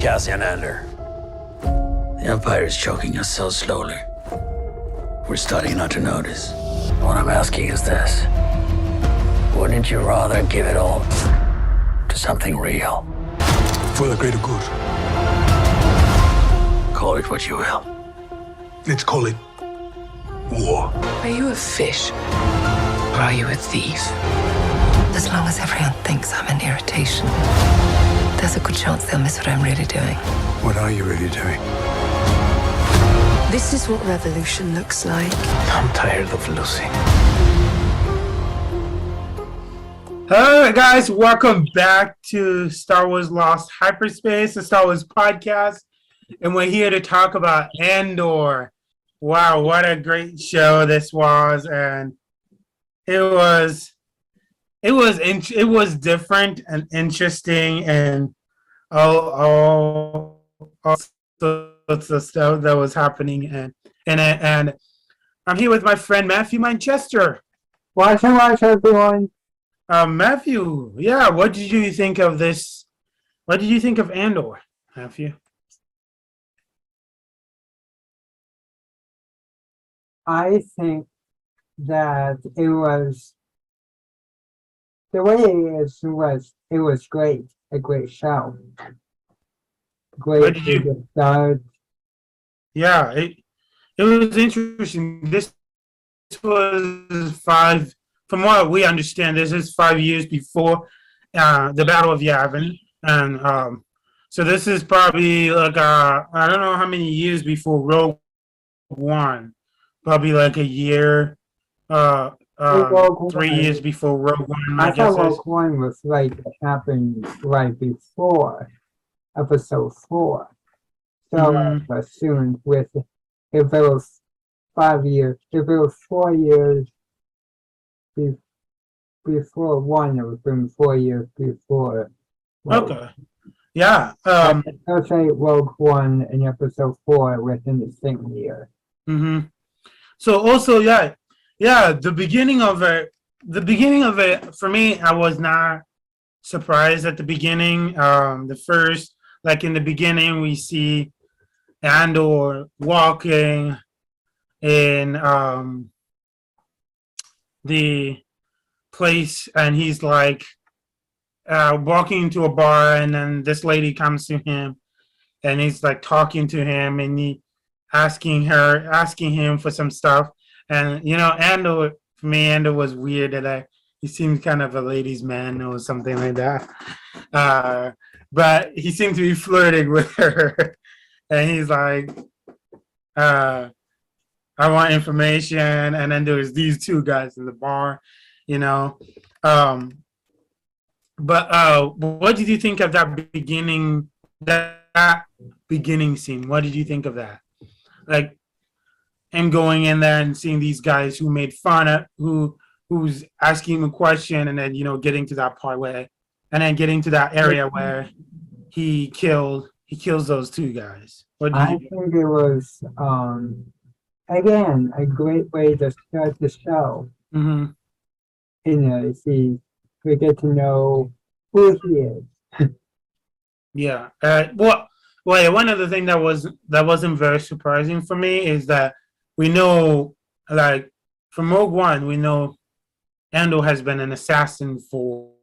Cassian Andor. The Empire is choking us so slowly. We're starting not to notice. What I'm asking is this. Wouldn't you rather give it all to something real? For the greater good. Call it what you will. Let's call it war. Are you a fish? Or are you a thief? As long as everyone thinks I'm an irritation, there's a good chance they'll miss what I'm really doing. What are you really doing? This is what revolution looks like. I'm tired of losing. Hello, guys. Welcome back to Star Wars Lost Hyperspace, the Star Wars podcast. And we're here to talk about Andor. Wow, what a great show this was. And it was different and interesting and all sorts of stuff that was happening. And I'm here with my friend Matthew Manchester. Watch everyone. Matthew, yeah, what did you think of this? What did you think of Andor, Matthew? I think that it was the way it was great, a great show. Great to get started. Yeah, it was interesting. This was from what we understand, this is 5 years before the Battle of Yavin, and so this is probably like I don't know how many years before Rogue One, probably like a year, 3 years before Rogue One. I thought Rogue One was like happened right before Episode 4, so I assumed if it was 5 years, if it was 4 years. Before one, it was been 4 years before. Okay. Yeah. I'll say Rogue One and Episode 4 within the same year. Mm-hmm. So also, yeah, the beginning of it, for me, I was not surprised at the beginning. The first, like in the beginning, we see Andor walking in the place, and he's like walking into a bar, and then this lady comes to him, and he's like talking to him, and he asking him for some stuff. And Andor, for me, Andor was weird that he seemed kind of a ladies' man or something like that, but he seemed to be flirting with her, and he's like, I want information. And then there was these two guys in the bar, But what did you think of that beginning scene? What did you think of that? Like him going in there and seeing these guys who made fun of who's asking him a question, and then getting to that part where, and then getting to that area where he kills those two guys. I think it was again a great way to start the show. Mm-hmm. We get to know who he is. Yeah. One of the things that wasn't very surprising for me is that we know, like, from Rogue One, we know Andor has been an assassin for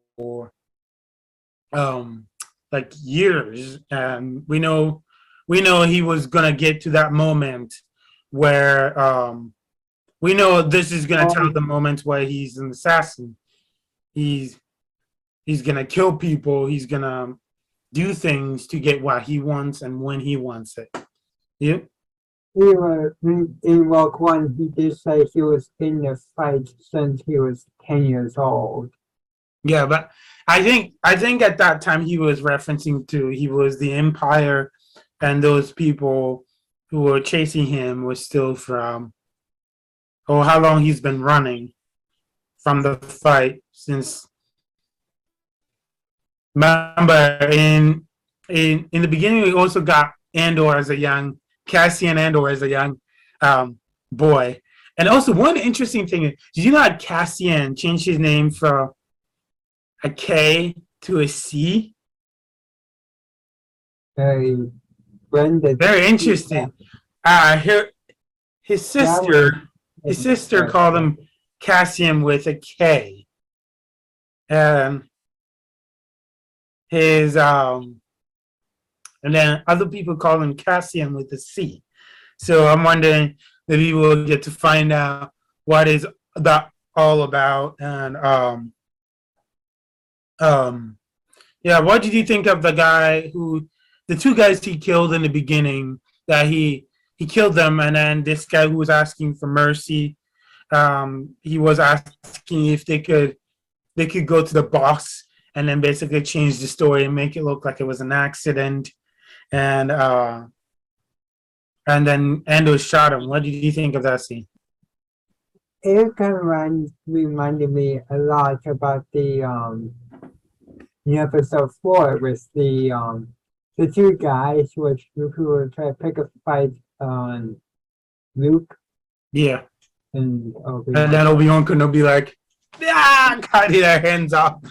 like years, and we know he was gonna get to that moment where we know this is gonna tell the moment where he's an assassin. He's gonna kill people. He's gonna do things to get what he wants and when he wants it. Yeah. In Rogue One, he did say he was in the fight since he was 10 years old. Yeah, but I think at that time he was referencing to he was the Empire, and those people who were chasing him were still from how long he's been running from the fight since. Remember, in the beginning, we also got Cassian Andor as a young boy. And also, one interesting thing is, did you know that Cassian changed his name from a K to a C? very blended. Very interesting. His That was his sister called him Cassian with a K. And his and then other people call him Cassian with a C. So I'm wondering if we will get to find out what is that all about. And yeah, what did you think of the two guys he killed in the beginning? That he killed them, and then this guy who was asking for mercy, he was asking if they could go to the boss and then basically change the story and make it look like it was an accident. And then Andor shot him. What did you think of that scene? It kind of reminded me a lot about the in episode 4 with the two guys who were trying to pick a fight on Luke Yeah. and And then Obi-Wan could be like, yeah, cut his hands off,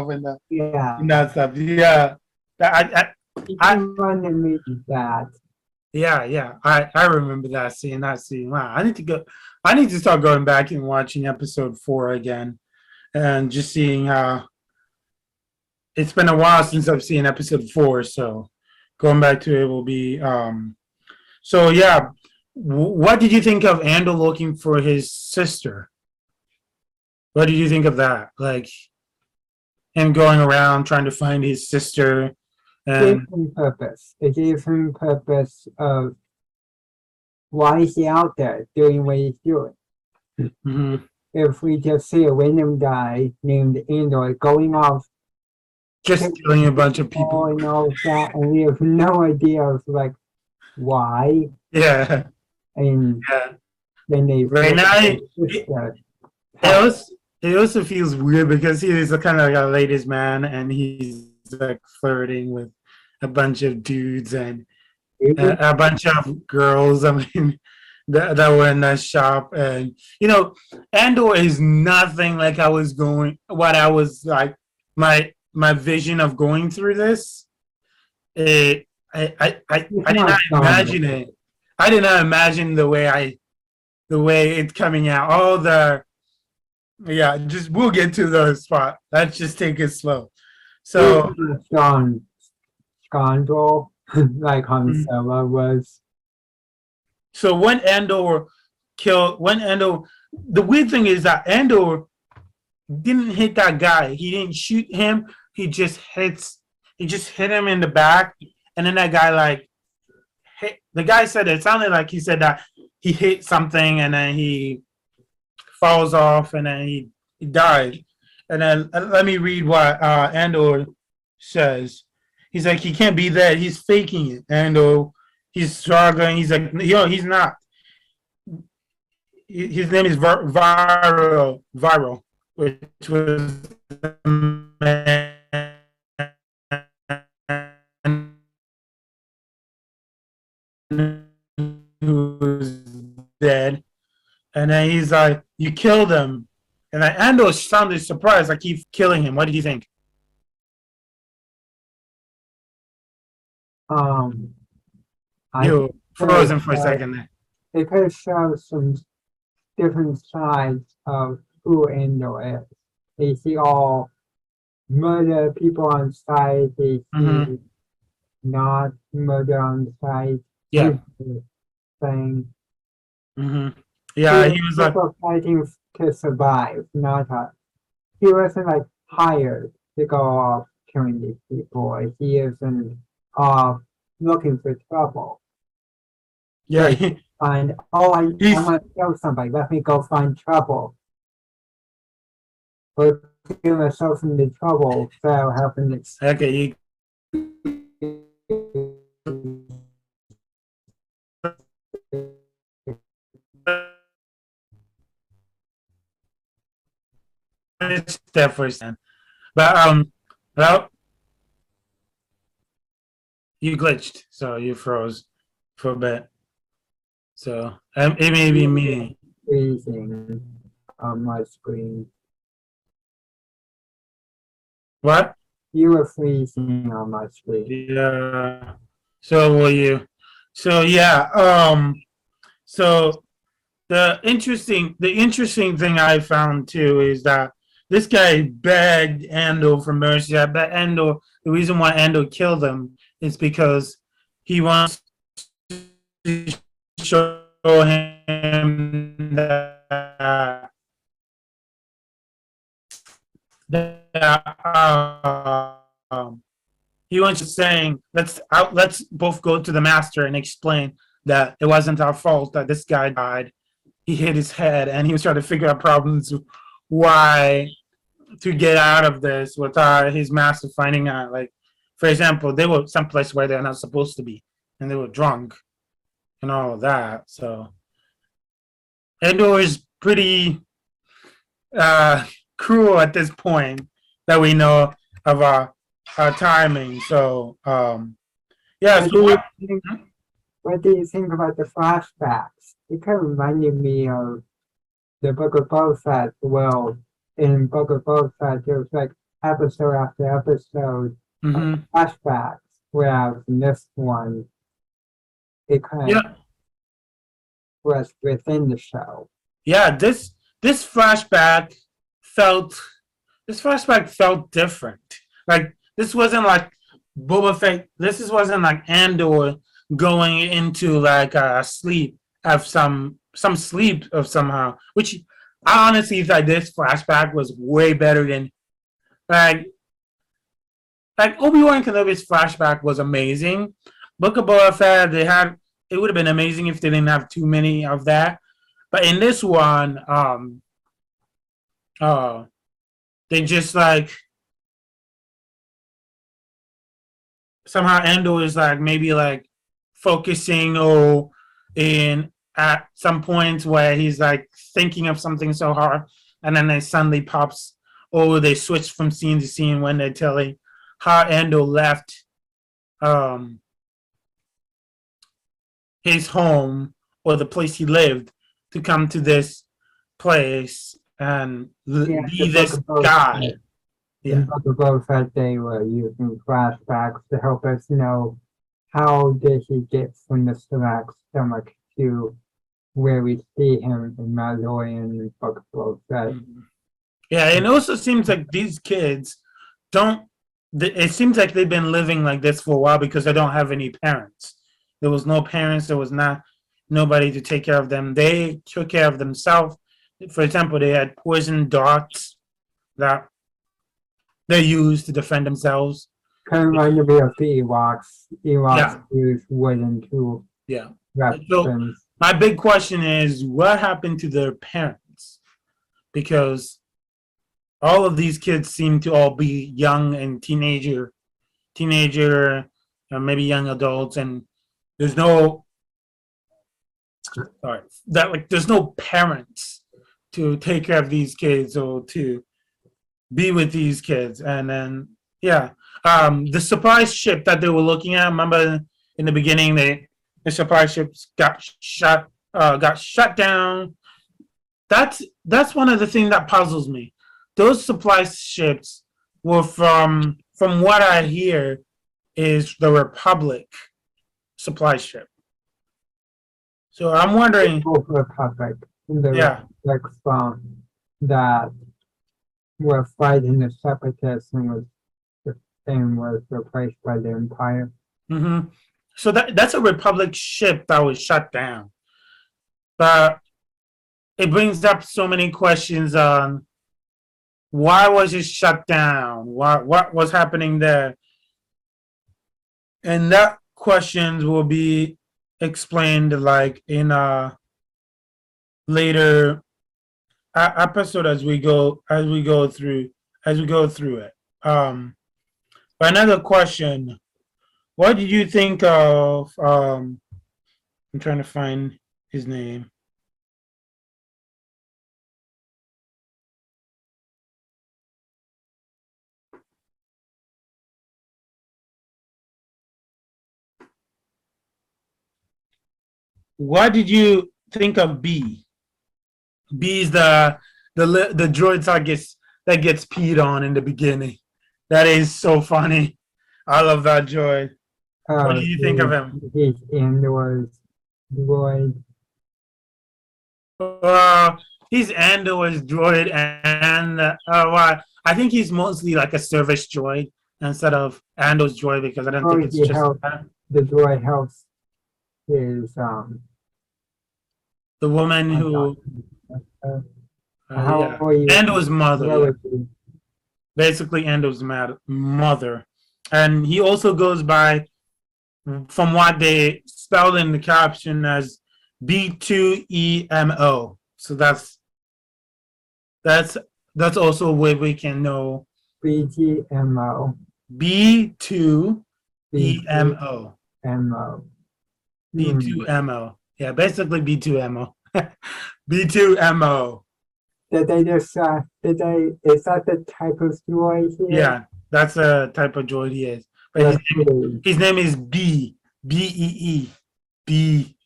and yeah, that stuff. Yeah. it reminded me of that. Yeah. I remember that scene. Wow. I need to start going back and watching episode 4 again and just seeing how it's been a while since I've seen episode 4, so going back to it will be so yeah. What did you think of Andor looking for his sister? What did you think of that? Like him going around trying to find his sister It gave him purpose. It gave him purpose of why is he out there doing what he's doing. Mhm. If we just see a random guy named Andor going off Just killing a bunch of people. and all that, and we have no idea of like why, Yeah. and Yeah. then they Right now, sister. it also feels weird because he is a kind of like a ladies' man and he's like flirting with a bunch of dudes and a bunch of girls. I mean, that were in that shop, and Andor is nothing like what I was like my vision of going through this. I did not imagine it. I did not imagine the way it's coming out. Just we'll get to the spot. Let's just take it slow. So Scoundrel, like Han Solo was. So when Andor, the weird thing is that Andor didn't hit that guy. He didn't shoot him. He just hit him in the back, and then that guy hit. The guy said it sounded like he said that he hit something and then he falls off and then he died. And then let me read what Andor says. He's like, he can't be dead. He's faking it. Andor, he's struggling. He's like, he's not. His name is Viral, which was the man who was dead. And then he's like, you killed him. And then Andor sounded surprised, like keep killing him. What did you think? You frozen for a second there. They could show some different sides of who Andor is. They see all murder people on site. They see not murder on site. Yeah. Thing. Yeah, he was like fighting to survive, not he wasn't like hired to go off killing these people. He isn't off looking for trouble. Yeah. I want to kill somebody. Let me go find trouble. Or get myself into trouble without having to. Okay. It's there for a second. But well, you glitched, so you froze for a bit. So it may be me. Freezing on my screen. What? You were freezing on my screen. Yeah. So will you. So yeah. So the interesting thing I found too is that this guy begged Andor for mercy. I bet Andor, the reason why Andor killed him is because he wants to show him that he wants to saying let's both go to the master and explain that it wasn't our fault that this guy died. He hit his head and he was trying to figure out problems why to get out of this without his master finding out. Like, for example, they were someplace where they're not supposed to be and they were drunk and all of that. So Endor is pretty cruel at this point that we know of our timing. So yeah. What do you think about the flashbacks? It kind of reminded me of the Book of Boba Fett. Well, in Book of Boba Fett, there was like episode after episode of flashbacks, whereas in this one, it kind of was within the show. Yeah, this flashback felt different. Like this wasn't like Boba Fett. This wasn't like Andor going into like a sleep of some sleep of somehow. Which I honestly thought this flashback was way better than like Obi-Wan Kenobi's flashback was amazing. Book of Boba Fett, it would have been amazing if they didn't have too many of that. But in this one, they just like somehow Andor is like maybe like focusing in at some points where he's like thinking of something so hard, and then they suddenly pops. They switch from scene to scene when they're telling how Andor left his home or the place he lived to come to this place and be this guy. In Book of Boba Fett, they were using flashbacks to help us know how did he get from the Sarlacc stomach to where we see him in Mandalorian and Book of Boba Fett. Yeah, it also seems like these kids don't. It seems like they've been living like this for a while because they don't have any parents. There was no parents. There was nobody to take care of them. They took care of themselves. For example, they had poison darts that they used to defend themselves. Kind of reminded me of the Ewoks. Ewoks use wooden tools. Yeah. Weapons. So my big question is, what happened to their parents? Because all of these kids seem to all be young and teenager, maybe young adults, and there's no there's no parents to take care of these kids or to be with these kids. And then the supply ship that they were looking at, remember in the beginning the supply ships got shut down. That's one of the things that puzzles me. Those supply ships were from what I hear is the Republic supply ship. So I'm wondering. Republic in the Republic from that were fighting the separatists and was replaced by the Empire. Mm-hmm. So that's a Republic ship that was shut down. But it brings up so many questions on why was it shut down? What was happening there? And that questions will be explained like in a later episode as we go through it. But another question: what did you think of? I'm trying to find his name. What did you think of B? B is the droid that gets peed on in the beginning. That is so funny. I love that droid. What do you think of him? He's Andor's droid. He's Andor's droid, and well, I think he's mostly like a service droid instead of Andor's droid because I don't think it's he just helps, the droid helps his the woman who uh, how yeah, are you Andor's mother, yeah. relative? Basically Andor's mother, and he also goes by, from what they spelled in the caption, as B2EMO. So that's also a way we can know BGMO. B2EMO. BGMO. B2MO. Yeah, basically B2MO. B2MO. Did they just is that the type of droid here? Yeah, that's a type of droid he is. But his name is B. B-E-E. B.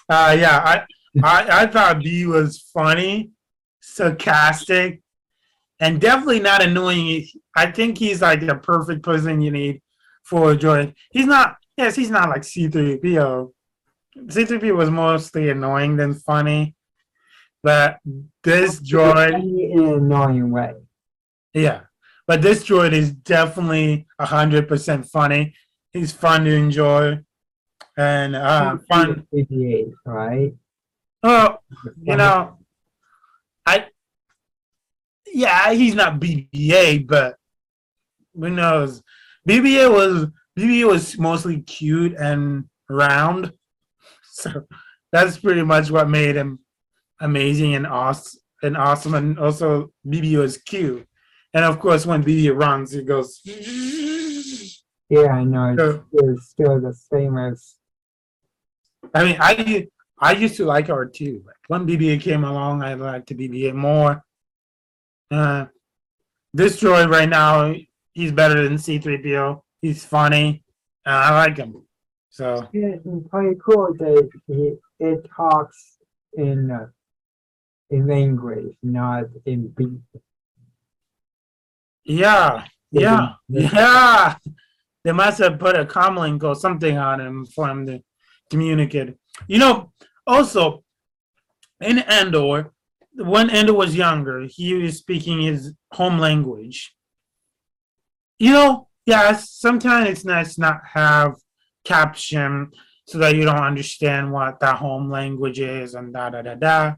Yeah, I thought B was funny, sarcastic, and definitely not annoying. I think he's like the perfect person you need for a droid. He's not like C3PO. C3PO was mostly annoying than funny. But this droid, in an annoying way. yeah. But this droid is definitely 100% funny. He's fun to enjoy, and fun. BB-8, right? Oh, he's not BB-8, but who knows? BB-8 was mostly cute and round, so that's pretty much what made him amazing and awesome. And also BB was cute, and of course when BB runs, it goes. Yeah, I know. It's still the same as. I mean, I used to like her too. Like when BB-8 came along, I liked the BB-8 more. This droid right now, he's better than C3PO. He's funny. I like him. So Yeah, it's pretty cool that it talks in language, not in beat. yeah. They must have put a comlink or something on him for him to communicate. Also in Andor, when Andor was younger, he was speaking his home language. Yes, sometimes it's nice not have caption so that you don't understand what that home language is and da da da da.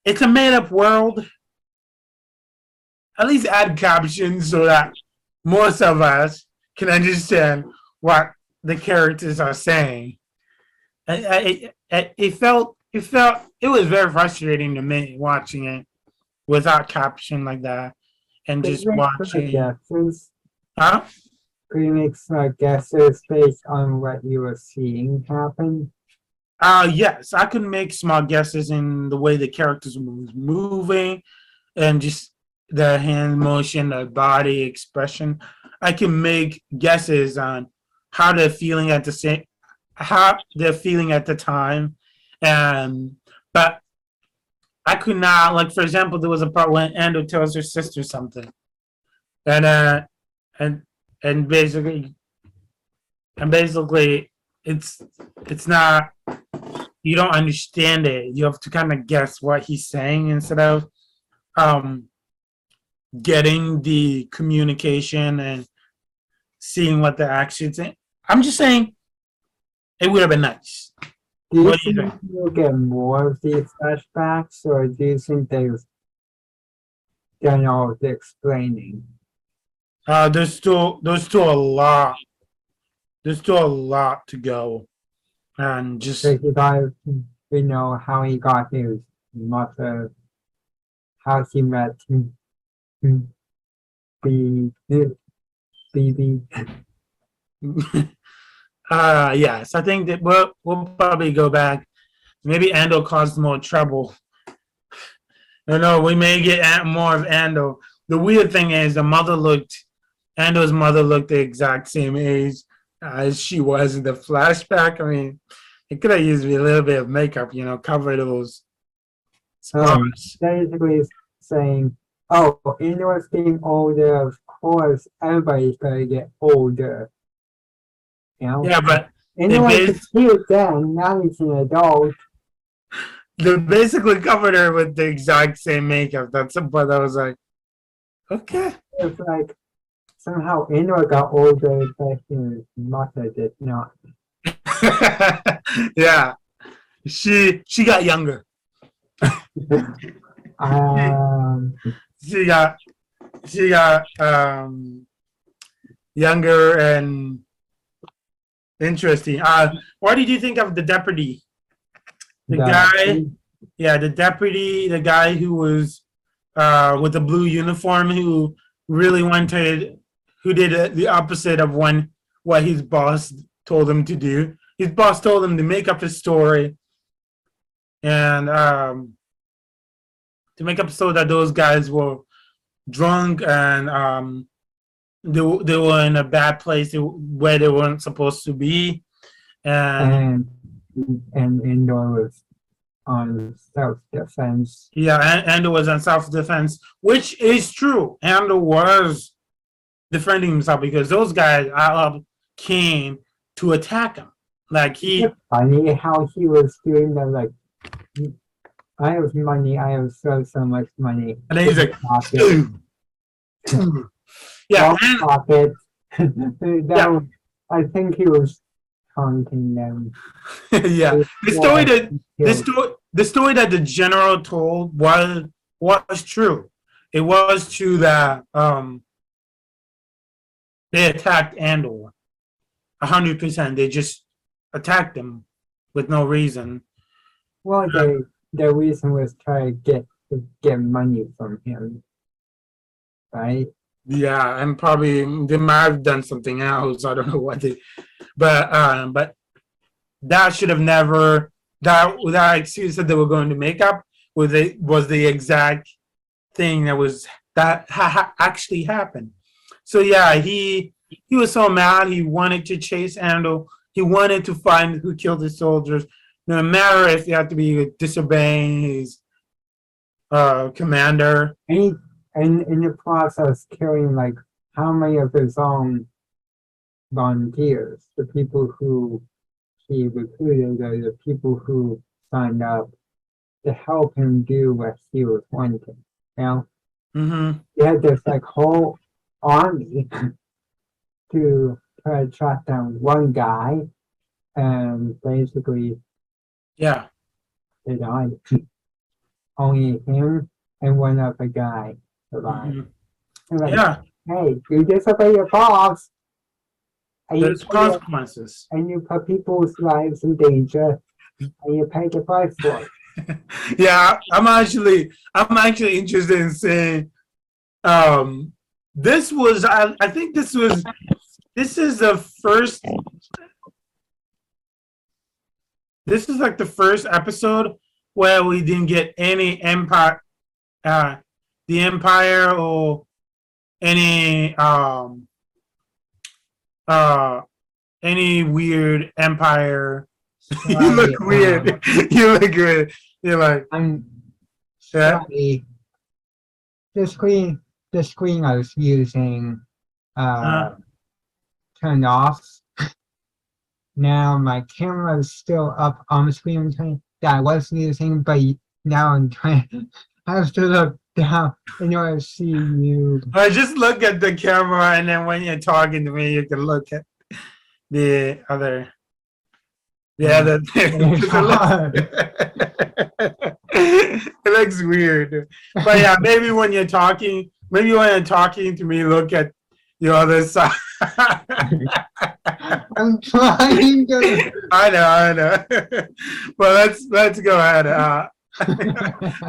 It's a made up world. At least add captions so that most of us can understand what the characters are saying. It was very frustrating to me watching it without caption like that and just watching. Huh? Could you make some guesses based on what you were seeing happen? Yes, I could make small guesses in the way the characters were moving and just the hand motion, the body expression. I can make guesses on how they're feeling at the time. But I could not, like, for example, there was a part when Andor tells her sister something. And basically it's not, you don't understand it. You have to kind of guess what he's saying instead of getting the communication and seeing what the actions. I'm just saying it would have been nice. Do you What do you think think? you'll get more of these flashbacks, or do you think they've done all the explaining? There's still a lot. There's still a lot to go, and just We know how he got his mother, how he met BB. Yes, I think that we'll probably go back. Maybe Andor caused more trouble. No, we may get more of Andor. The weird thing is Andor's mother looked the exact same age as she was in the flashback. I mean, it could have used a little bit of makeup, cover those spots. Basically saying Oh, Andor's getting older. Of course, everybody's gonna get older. You know. Yeah, but Andor was a bas- kid then. Now he's an adult. they basically covered her with the exact same makeup. That's but I was like, okay. It's like somehow Andor got older, but his mother did not. Yeah, she got younger. Um, She got younger and interesting. What did you think of the deputy? The guy, yeah, the deputy, the guy who was with the blue uniform, who really wanted, who did the opposite of what his boss told him to do. His boss told him to make up his story and to make up so that those guys were drunk and they were in a bad place where they weren't supposed to be, and Andor was on self-defense. yeah, and it was on self-defense, which is true. Andor was defending himself because those guys came to attack him. Like he, It's funny how he was doing that, like, I have money, I have so much money. and then he's like, Pocket, yeah, pocket. Was, I think he was taunting them. yeah. The story that the general told was true. It was true that they attacked Andor 100%. They just attacked him with no reason. Well, the reason was try to get money from him, right? Yeah, and probably they might have done something else. I don't know what they, but that should have never, that excuse that they were going to make up was the exact thing that actually happened. So yeah, he was so mad. He wanted to chase Andor. He wanted to find who killed his soldiers, no matter if he had to be disobeying his commander. And in the process, killing like how many of his own volunteers, the people who he recruited, or the people who signed up to help him do what he was wanting. You know, he had this like whole army to try to track down one guy, and basically, Yeah, they died. Only him and one other guy survived. Like, yeah. hey, you disobey your boss, and There's consequences. and you put people's lives in danger, and you pay the price for it. Yeah, I'm actually interested in saying, this was I think this is the first. This is like the first episode where we didn't get any empire, the Empire or any weird empire. You look weird. You look weird. You're like, I'm yeah. sorry. The screen I was using turned off. Now my camera is still up on the screen that I was using, but now I'm trying. I have to look down in order to see you. I just look at the camera, and then when you're talking to me, you can look at the other. It looks weird, but yeah, maybe when you're talking to me, look at the other side. I'm trying to. I know. But let's go ahead.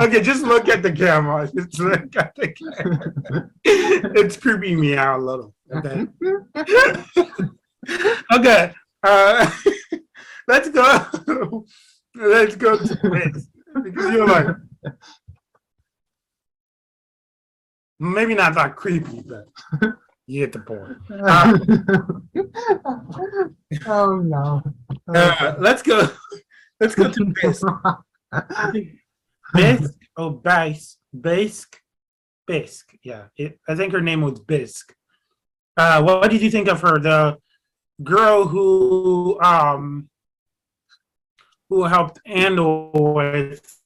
Okay, just look at the camera. Just look at the camera. It's creeping me out a little. Okay. Okay. Let's go. Let's go to this, because you're like, maybe not that creepy, but you get the point. Oh no. Let's go to this. Bisk or Bisk. Bisk. Yeah, I think her name was Bisk. What did you think of her? The girl who helped Andor with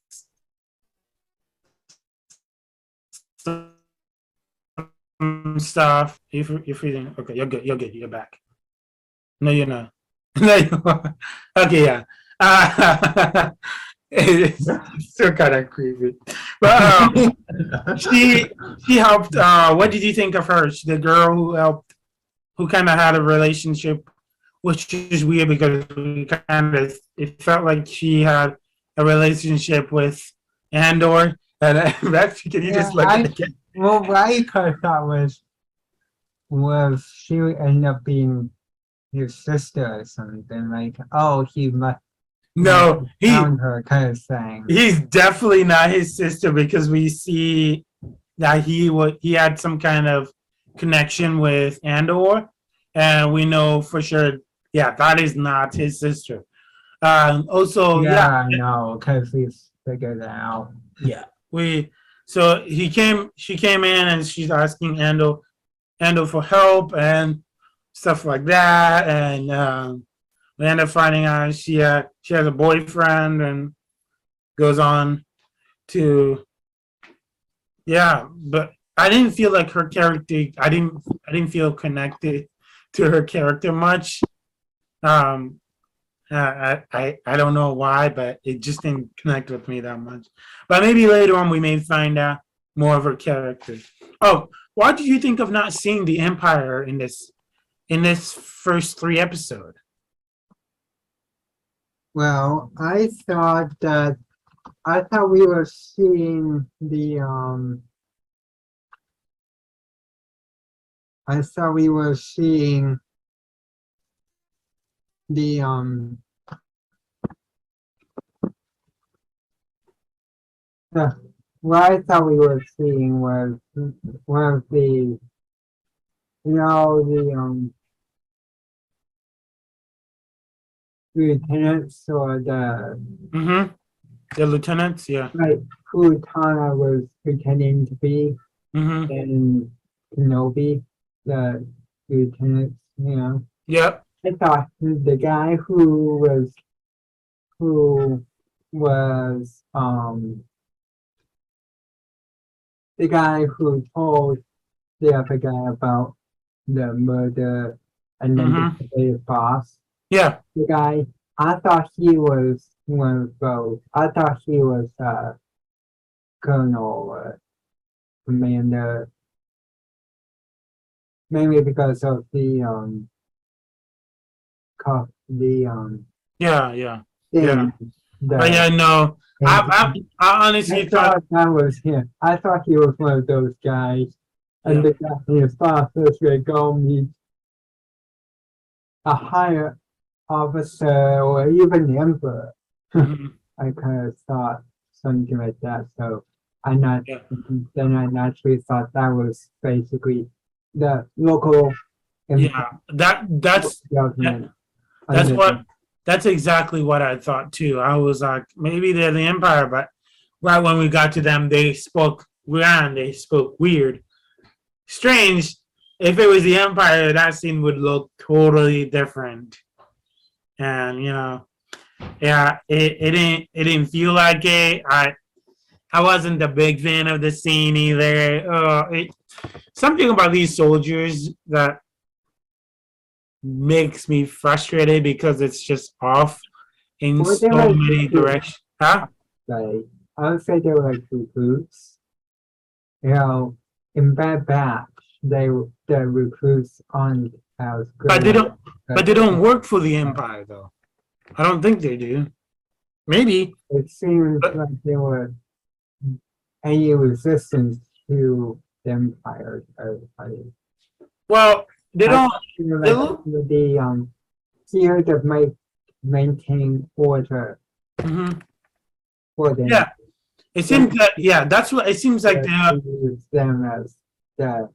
some stuff. If you didn't, okay, you're good. You're good. You're back. No, you're not. No, you are. Okay, yeah. It's still kind of creepy, but she helped. What did you think of her? The girl who helped, who kind of had a relationship, which is weird because we kind of it felt like she had a relationship with Andor. And Rex, can you just look at it? Well, what I kind of thought was she would end up being his sister or something, like, oh, he must No, found her kind of thing. he's definitely not his sister because we see that he had some kind of connection with Andor, and we know for sure, yeah, that is not his sister. Also, Yeah, I know, because he's figured it out. yeah, she came in and she's asking Andor for help and stuff like that, and we end up finding out she has a boyfriend and goes on to, yeah, but I didn't feel like her character. I didn't feel connected to her character much. I don't know why, but it just didn't connect with me that much. But maybe later on we may find out more of her character. Oh, what did you think of not seeing the Empire in this first 3 episodes? Well, I thought we were seeing the I thought we were seeing the what I thought we were seeing was one of the, the lieutenants or Mm-hmm. The lieutenants, yeah. like who Tana was pretending to be, Mm-hmm. and Kenobi, the lieutenants, Yep. I thought the guy who was the guy who told the other guy about the murder and then the boss, Yeah. the guy, I thought he was one of those. I thought he was colonel or commander, mainly because of the Yeah. Yeah. thing, Yeah. the- But yeah, no. I honestly I thought. thought that was him. I thought he was one of those guys. And the guy in his boss was going to go meet a higher officer or even the emperor. Mhm. I kind of thought something like that. So Yeah. then I naturally thought that was basically the local Yeah. That's government. that's exactly what I thought too. I was like, maybe they're the Empire, but right when we got to them, they spoke weird. Strange. If it was the Empire, that scene would look totally different. And yeah, it didn't feel like it. I wasn't a big fan of the scene either. Something about these soldiers that makes me frustrated because it's just off in Well, so they were many recruits. directions. Huh? Like, I would say they were like recruits. In Bad Batch, the recruits aren't as good. But they don't work for the Empire though. I don't think they do. Maybe. It seems But- like they were any resistance to the Empire. Well, they don't. They look the here to maintain order Mhm. for them. Yeah. It seems that that's what it seems like. They Use them as the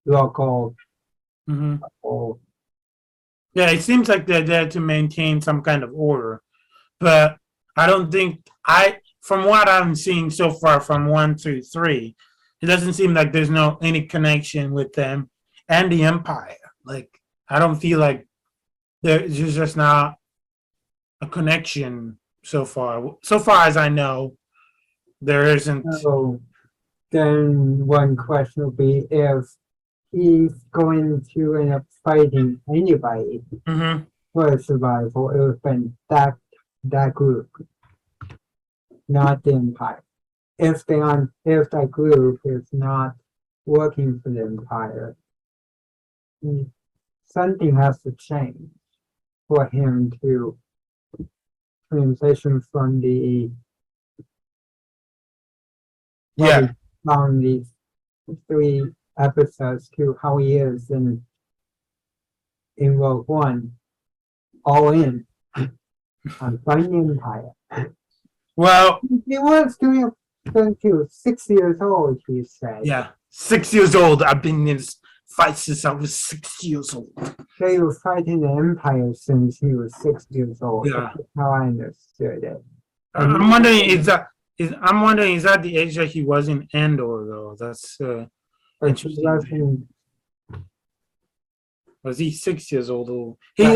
local Mhm. or Yeah, it seems like they're there to maintain some kind of order, but I don't think from what I'm seeing so far from 1 through 3, It doesn't seem like there's no any connection with them and the Empire. Like I don't feel like there's just not a connection so far. So far as I know, there isn't. So then one question would be if he's going to end up fighting anybody Mhm. for survival, it would have been that group, not the Empire. If that group is not working for the Empire, something has to change for him to transition from the Yeah. from these 3 episodes to how he is in Rogue One, all in on fighting the Empire. Well, He was doing when he was 6 years old, he said. yeah. 6 years old. I've been in this fight since I was 6 years old. So he was fighting the Empire since he was 6 years old. Yeah. That's how I understood it. I'm wondering is that the age that he was in Andor though? That's But he interesting. wasn't. Was he 6 years old? was- He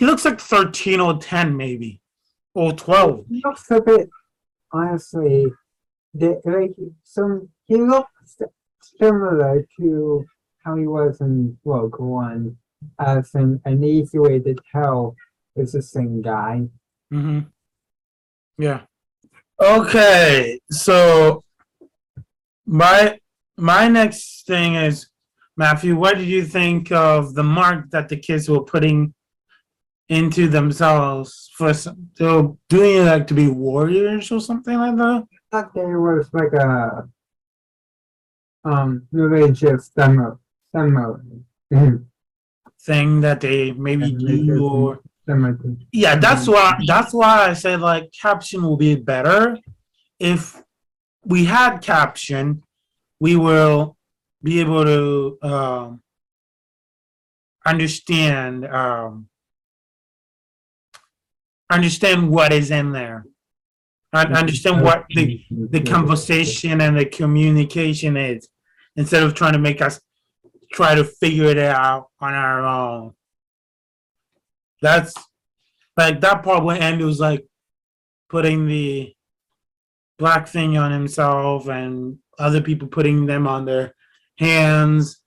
looks like 13 or 10 maybe. Or 12. He looks a bit, honestly, he looks similar to how he was in Rogue One, as an easy way to tell it's the same guy. Mm-hmm. Yeah. Okay. So my next thing is, Matthew, what did you think of the mark that the kids were putting into themselves for they were doing it like to be warriors or something like that? I thought there was like a religious ceremony. Thing that they maybe do or Ceremony. yeah, that's why I said like caption will be better. If we had caption, we will be able to understand what is in there. Understand what the conversation and the communication is, instead of trying to make us try to figure it out on our own. That's like that part where Andy was like putting the black thing on himself and other people putting them on their hands.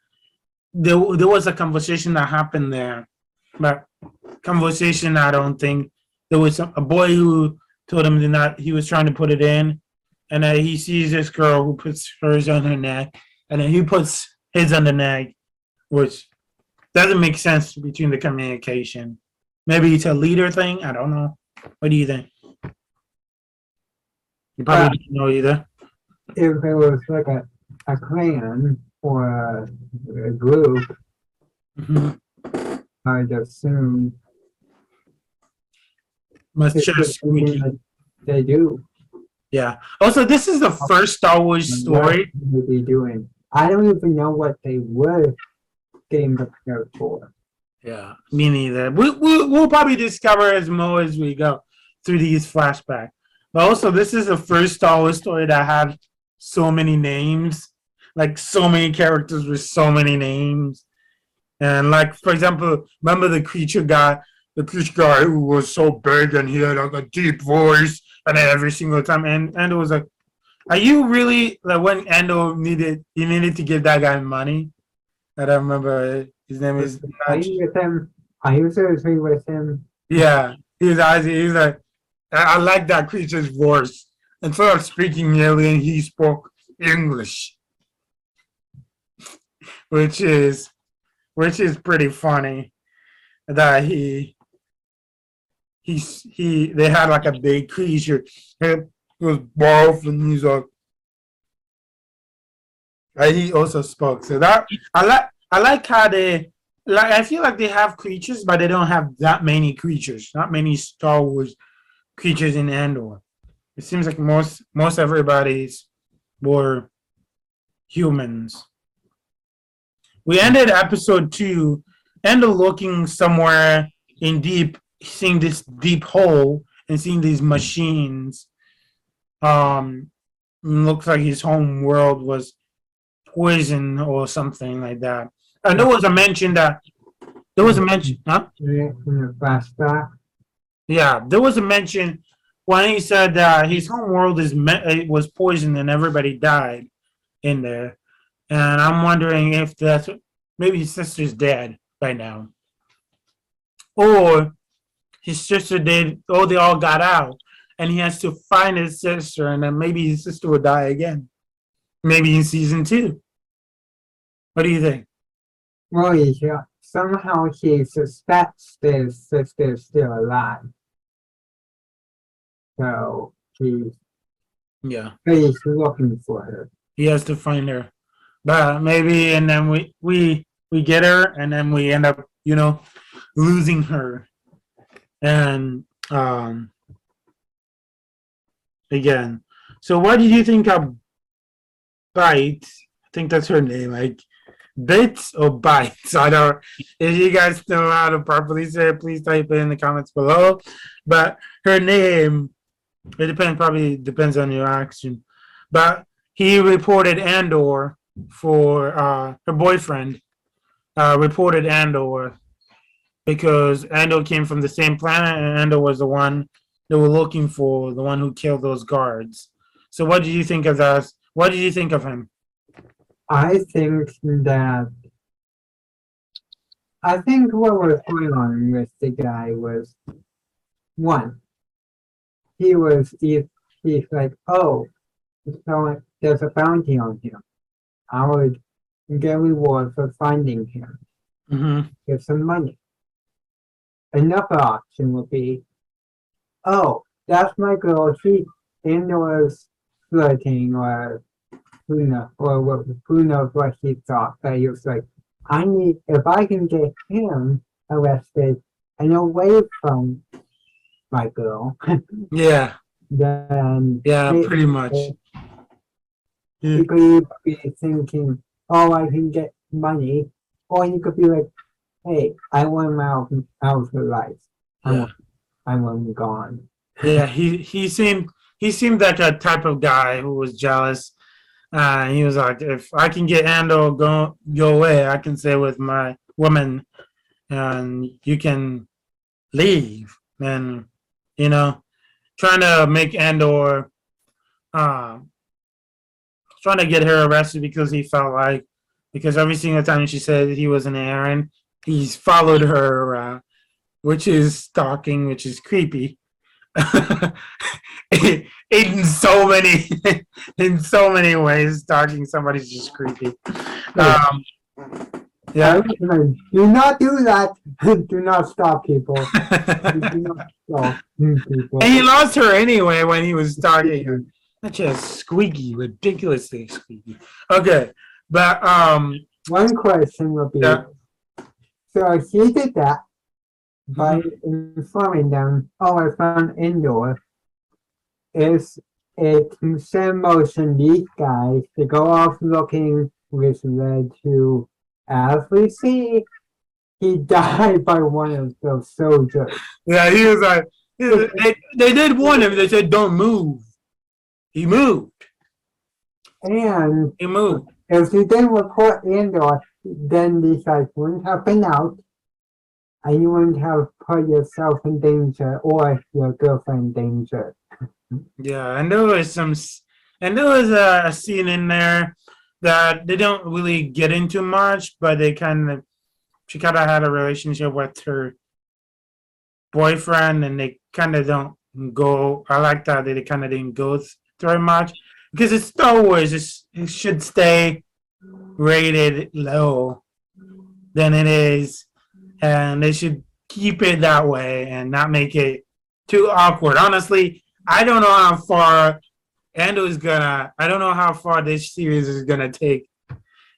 There was a conversation that happened there, but conversation I don't think there was a boy who told him that he was trying to put it in, and then he sees this girl who puts hers on her neck, and then he puts his on the neck, which doesn't make sense between the communication. Maybe it's a leader thing. I don't know. What do you think? You probably don't know either. If it was like a clan or a group, Mhm. I'd assume Must it's just just something squeaky. that they do. Yeah. Also, this is the first Star Wars story. What they be doing. I don't even know what they were getting prepared for. Yeah, me neither. We'll probably discover as more as we go through these flashbacks. But also, this is the first Star Wars story that had so many names, like so many characters with so many names. And like, for example, remember the creature guy who was so big and he had like a deep voice, and then every single time, and it was like, are you really like when Ando needed to give that guy money? I don't remember. His name is. Are you with him? Are you seriously with him? Yeah, he's like, I like that creature's voice. Instead of speaking alien, he spoke English, which is pretty funny. That they had like a big creature. It was buff, and he's like, and he also spoke. So that I like how they like. I feel like they have creatures, but they don't have that many creatures. Not many Star Wars creatures in Andor. It seems like most everybody's were humans. We ended episode 2, Andor looking somewhere in deep, seeing this deep hole and seeing these machines. looks like his home world was poison or something like that. And there was a mention that there was a mention, huh? In the flashback. Yeah, there was a mention when he said that his home world it was poisoned and everybody died in there. And I'm wondering if that's maybe his sister's dead right now, or his sister did. Oh, they all got out, and he has to find his sister, and then maybe his sister will die again. Maybe in season 2. What do you think? Well, somehow he suspects his sister's still alive. So he's looking for her. He has to find her, but maybe, and then we get her, and then we end up, losing her, and again. So, what did you think of Bite? I think that's her name, like Bits or Bites. I don't. If you guys know how to properly say it, please type it in the comments below. But her name, probably depends on your action. But he reported ANDOR for her boyfriend. Reported ANDOR because ANDOR came from the same planet, and ANDOR was the one they were looking for, the one who killed those guards. So, what did you think of that? What did you think of him? I think what was going on with the guy was, one, he's like, oh, so there's a bounty on him. I would get reward for finding him. Mm-hmm. Give some money. Another option would be, oh, that's my girl. She indoors flirting, or who knows what he thought. But he was like, if I can get him arrested and away from my girl, Yeah. then Pretty much. You could be thinking, oh, I can get money, or you could be like, hey, I want him out of her life. I want him gone. Yeah, he seemed like a type of guy who was jealous. He was like, if I can get Andor go away, I can stay with my woman, and you can leave. And trying to make Andor, trying to get her arrested because he felt like, because every single time she said he was an errand, he's followed her around, which is stalking, which is creepy. in so many ways, stalking somebody's just creepy. Yeah. Do not do that. Do not stop people. Do not stop people. And he lost her anyway when he was stalking her. That's just squeaky, ridiculously squeaky. Okay, but one question would be, so he did that by informing them, oh, I found Indoor. Is it set motion these guys to go off looking, which led to, as we see, he died by one of those soldiers. Yeah, he was like, they did warn him. They said, don't move. He moved. And he moved. If he didn't report Andor, then these guys wouldn't have been out, and you wouldn't have put yourself in danger or your girlfriend in danger. Yeah, and there was a scene in there that they don't really get into much, but she kind of had a relationship with her boyfriend, and they kind of don't go. I like that they kind of didn't go through much because it's Star Wars. It should stay rated low than it is, and they should keep it that way and not make it too awkward. Honestly, I don't know how far Andor is gonna. I don't know how far this series is gonna take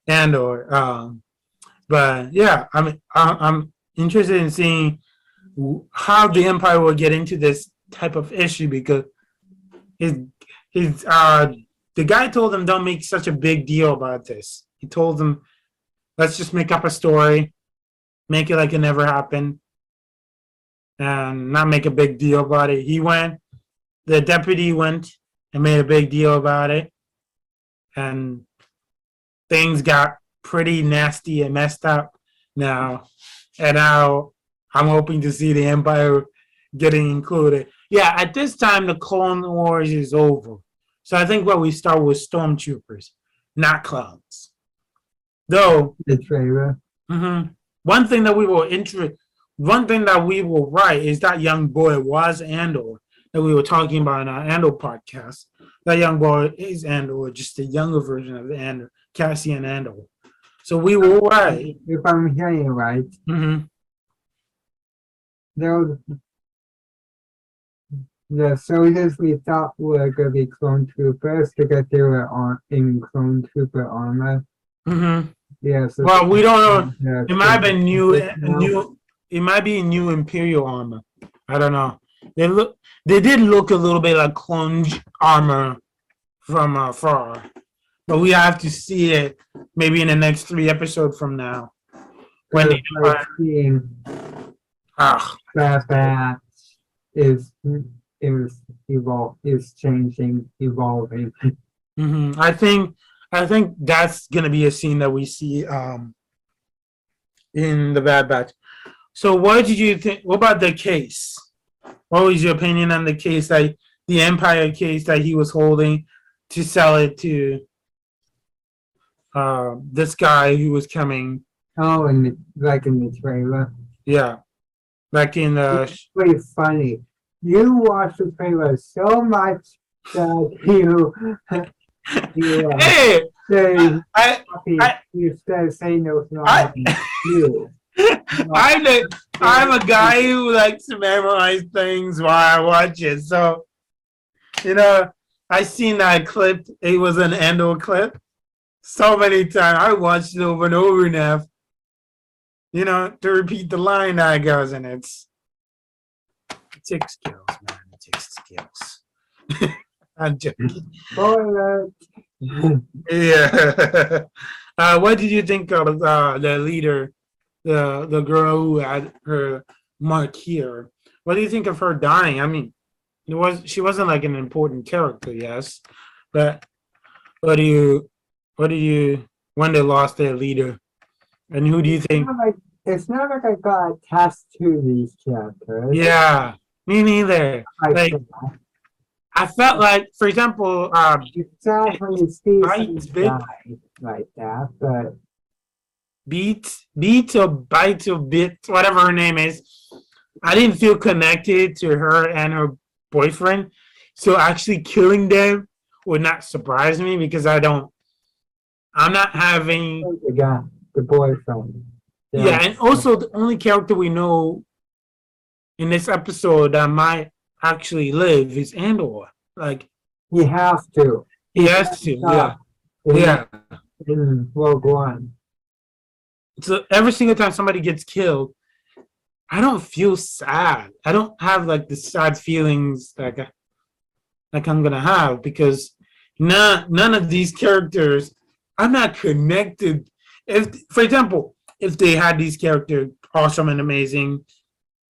Andor. But yeah, I'm interested in seeing how the Empire will get into this type of issue, because the guy told them don't make such a big deal about this. He told them, let's just make up a story, make it like it never happened, and not make a big deal about it. The deputy went and made a big deal about it. and things got pretty nasty and messed up now. And now I'm hoping to see the Empire getting included. Yeah, at this time, the Clone Wars is over. So I think what we start with stormtroopers, not clones. Though, The trailer. one thing that we will write is that young boy was Andor that we were talking about in our Andor podcast. That young boy is Andor, just a younger version of Andor, Cassian Andor. So we will write. If I'm hearing it right, those the soldiers we thought were gonna be clone troopers because they were in clone trooper armor. Yeah. So Well, we don't know. It might have been new. now. It might be new Imperial armor. I don't know. They did look a little bit like clone armor from afar, but we have to see it maybe in the next 3 episodes from now. When Because, like, seeing that is changing, evolving. I think that's gonna be a scene that we see in the Bad Batch. So what did you think? What about the case? What was your opinion on the case, that the Empire case that he was holding to sell it to this guy who was coming? Oh, in the trailer. Yeah, like in the. It's pretty funny. You watch the trailer so much that you Hey, say I- instead of saying those I- lines. You. I'm a guy who likes to memorize things while I watch it. So, I seen that clip. It was an Andor clip. So many times. I watched it over and over now. To repeat the line that goes, and it takes skills, man. It takes skills. I'm joking. Spoiler. Yeah. What did you think of the leader, the girl who had her mark here? What do you think of her dying? I mean, she wasn't like an important character, yes, but what do you when they lost their leader, and who do you think? It's not like I got attached to these characters. Yeah, me neither. Like, I felt like, for example, It's sad when you see Bites, someone die like that, but Beat or Bite or Bit, whatever her name is, I didn't feel connected to her and her boyfriend. So actually killing them would not surprise me because I'm not having. the guy, the boyfriend. Yeah, and also the only character we know in this episode that might actually live is Andor. Like, he has to. he has to, yeah. Yeah. In Rogue One. So every single time somebody gets killed, I don't feel sad. I don't have like the sad feelings like I'm gonna have, because none of these characters, I'm not connected. If, for example, if they had these characters awesome and amazing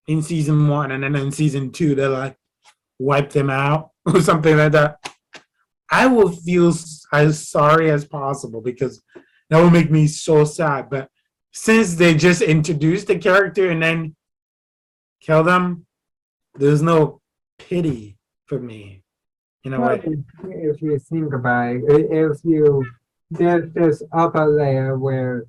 in season 1, and then in season 2 they like wipe them out or something like that, I will feel as sorry as possible because that will make me so sad. But since they just introduced the character and then kill them, there's no pity for me in a way. If you think about it, there's this upper layer where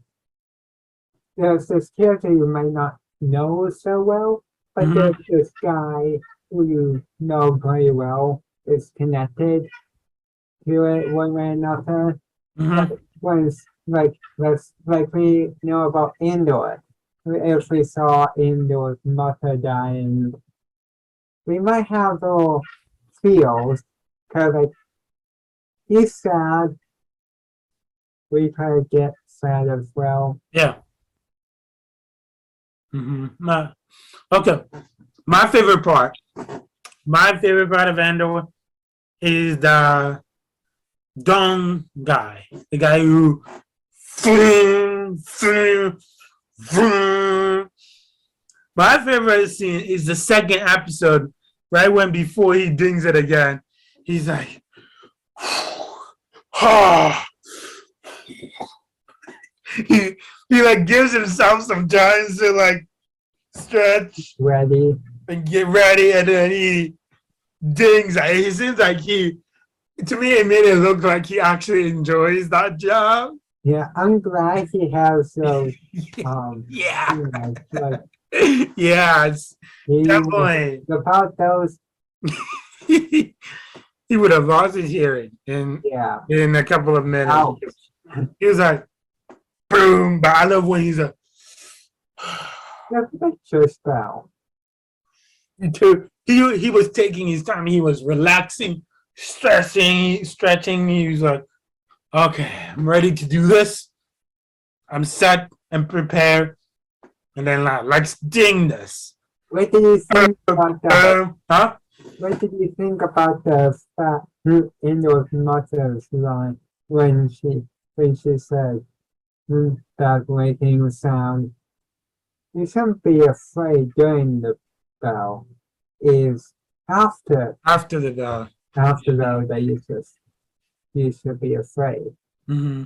there's this character you might not know so well, but there's this guy who you know very well is connected to it one way or another. Like we know about Andor. If we saw Andor's mother dying, we might have little feels, because like he's sad. We try to get sad as well. Yeah. Okay. My favorite part of Andor is the Dong guy, the guy who. My favorite scene is the second episode, right when before he dings it again. He's like, he like gives himself some time to like stretch Ready? and get ready, and then he dings. He seems like to me, it made it look like he actually enjoys that job. Yeah, I'm glad he has those. Yeah. You know, like Yeah, it's he definitely. about those. He would have lost his hearing Yeah. in a couple of minutes. Ouch. He was like, boom. But I love when he's like, The picture spell. he was taking his time. He was relaxing, stretching. He was like, okay, I'm ready to do this. I'm set and prepared. And then like ding this. What did you think about that? Huh? What did you think about the fat Endor's mother's line when she said that making sound? You shouldn't be afraid during the bell. Is after The bell. after though that you should be afraid. Mm-hmm.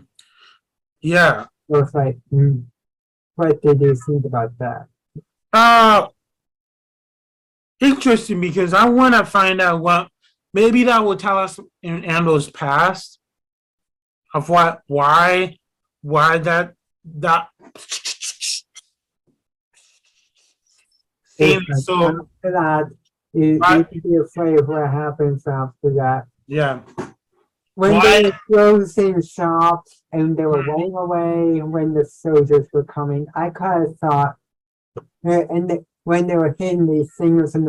Yeah. So it's like, what did you think about that? Interesting, because I want to find out what maybe that will tell us in Andor's past of why that seems Like, so. after that, you should be afraid of what happens after that. Yeah. When Why? they were closing shops and they were running away when the soldiers were coming, I kind of thought, when they were hitting these things on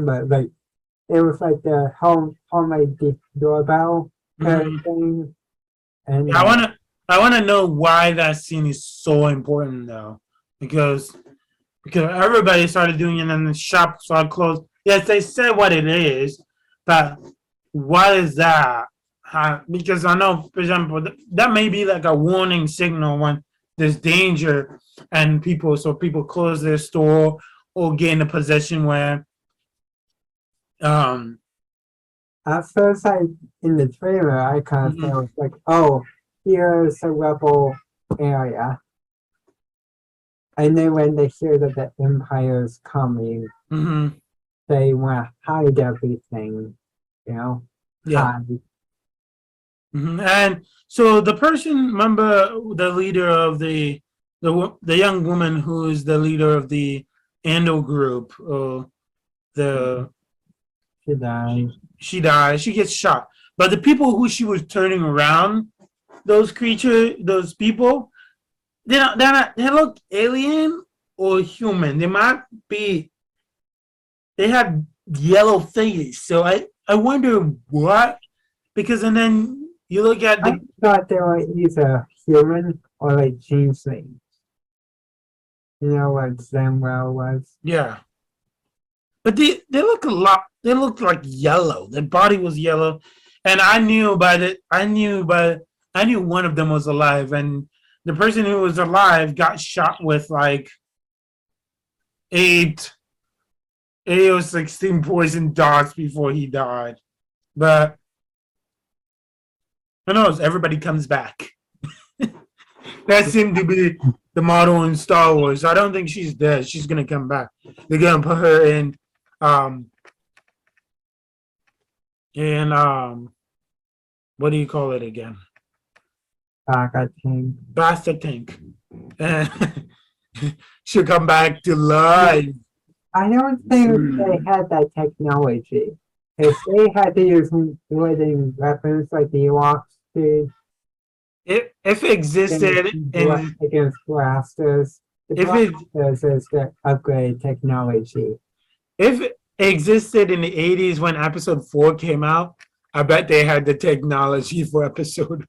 the like, it was like the homemade doorbell kind of thing. And I wanna know why that scene is so important though, because everybody started doing it and the shop started closed. Yes, they said what it is, but what is that? Because I know, for example, that may be like a warning signal when there's danger and people close their store or get in a position where at first, in the trailer, I kind of felt like, oh, here's a rebel area. And then when they hear that the Empire's coming, they want to hide everything, you know? yeah. Hide. And so the person, remember the leader of the young woman who is the leader of the Andor group, She died. she dies, she gets shot. But the people who she was turning around, those people, they look alien or human. They might be, they have yellow face. So I wonder what, because and then you look at I thought they were either human or like changelings. You know what Samuel was? yeah. But they look a lot. They look like yellow. Their body was yellow, and I knew one of them was alive, and the person who was alive got shot with like 8 or 16 poison darts before he died. But who knows? Everybody comes back. That seemed to be the motto in Star Wars. I don't think she's dead. She's gonna come back. They're gonna put her in what do you call it again? Bastard tank. And she'll come back to life. I don't think they had that technology. If they had to use wielding weapons like the Ewoks did, If it existed against blasters, blasters is the upgrade technology. If it existed in the 80s when episode 4 came out, I bet they had the technology for episode.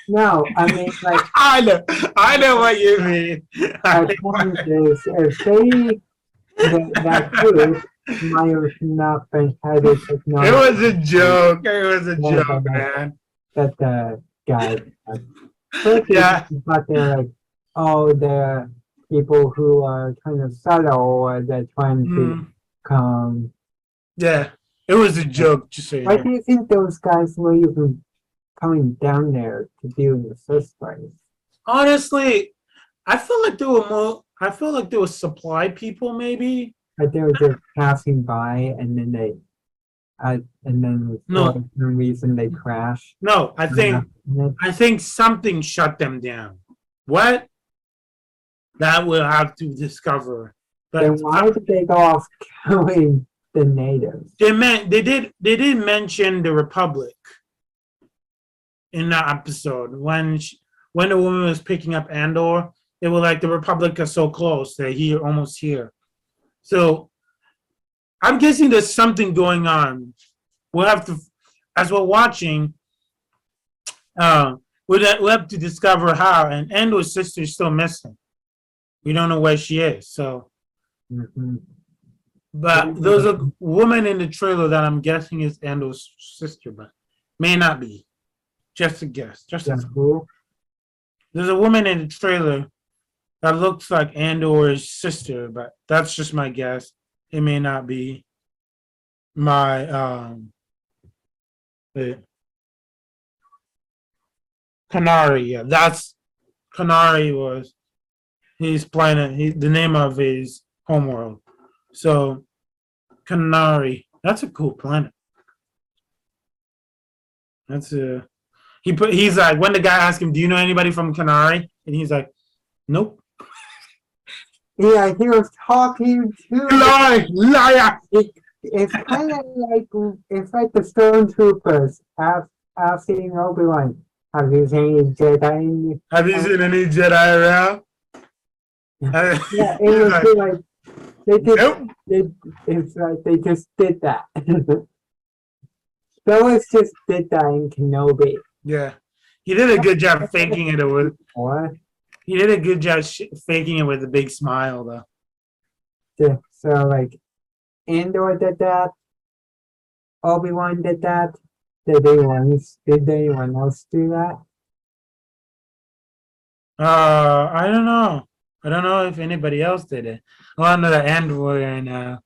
No, I mean like I know what you mean. my point is if that group might have not been had the technology. It was a joke. Man. That the guy Yeah. but they're like, oh, they're people who are kind of subtle or they're trying to come. Yeah, it was a joke. Just saying. Why do you think those guys were even coming down there to do in the first place? Honestly, I feel like there were more. I feel like there were supply people, maybe. But they were just passing by and then and then No. for some reason they crashed. No, I think something shut them down. What? That we'll have to discover. Then But why did they go off killing the natives? they did mention the Republic in that episode when the woman was picking up Andor. They were like, the Republic is so close, they're here, almost here. So I'm guessing there's something going on. We'll have to, as we're watching, we'll have to discover how. And Andor's sister is still missing. We don't know where she is. So, but there's a woman in the trailer that I'm guessing is Andor's sister, but may not be. Just a guess. Just a Who? There's a woman in the trailer that looks like Andor's sister, but that's just my guess. It may not be. My Canary, yeah, that's Canary was his planet, the name of his homeworld. So Canary, that's a cool planet. That's a he's like, when the guy asked him, do you know anybody from Canary? And he's like, nope. Yeah, he was talking to Liar. It's kind of like the stormtroopers asking Obi-Wan, "Have you seen any Jedi in you?" Have you seen any Jedi around? Yeah, it was Like, like they just nope. it's like they just did that. Star Wars just did that in Kenobi. Yeah, he did a good job faking it with. What? He did a good job faking it with a big smile, though. So like, Andor did that. Obi-Wan did that. Did anyone else do that? I don't know. I don't know if anybody else did it. Well, I know that Andor and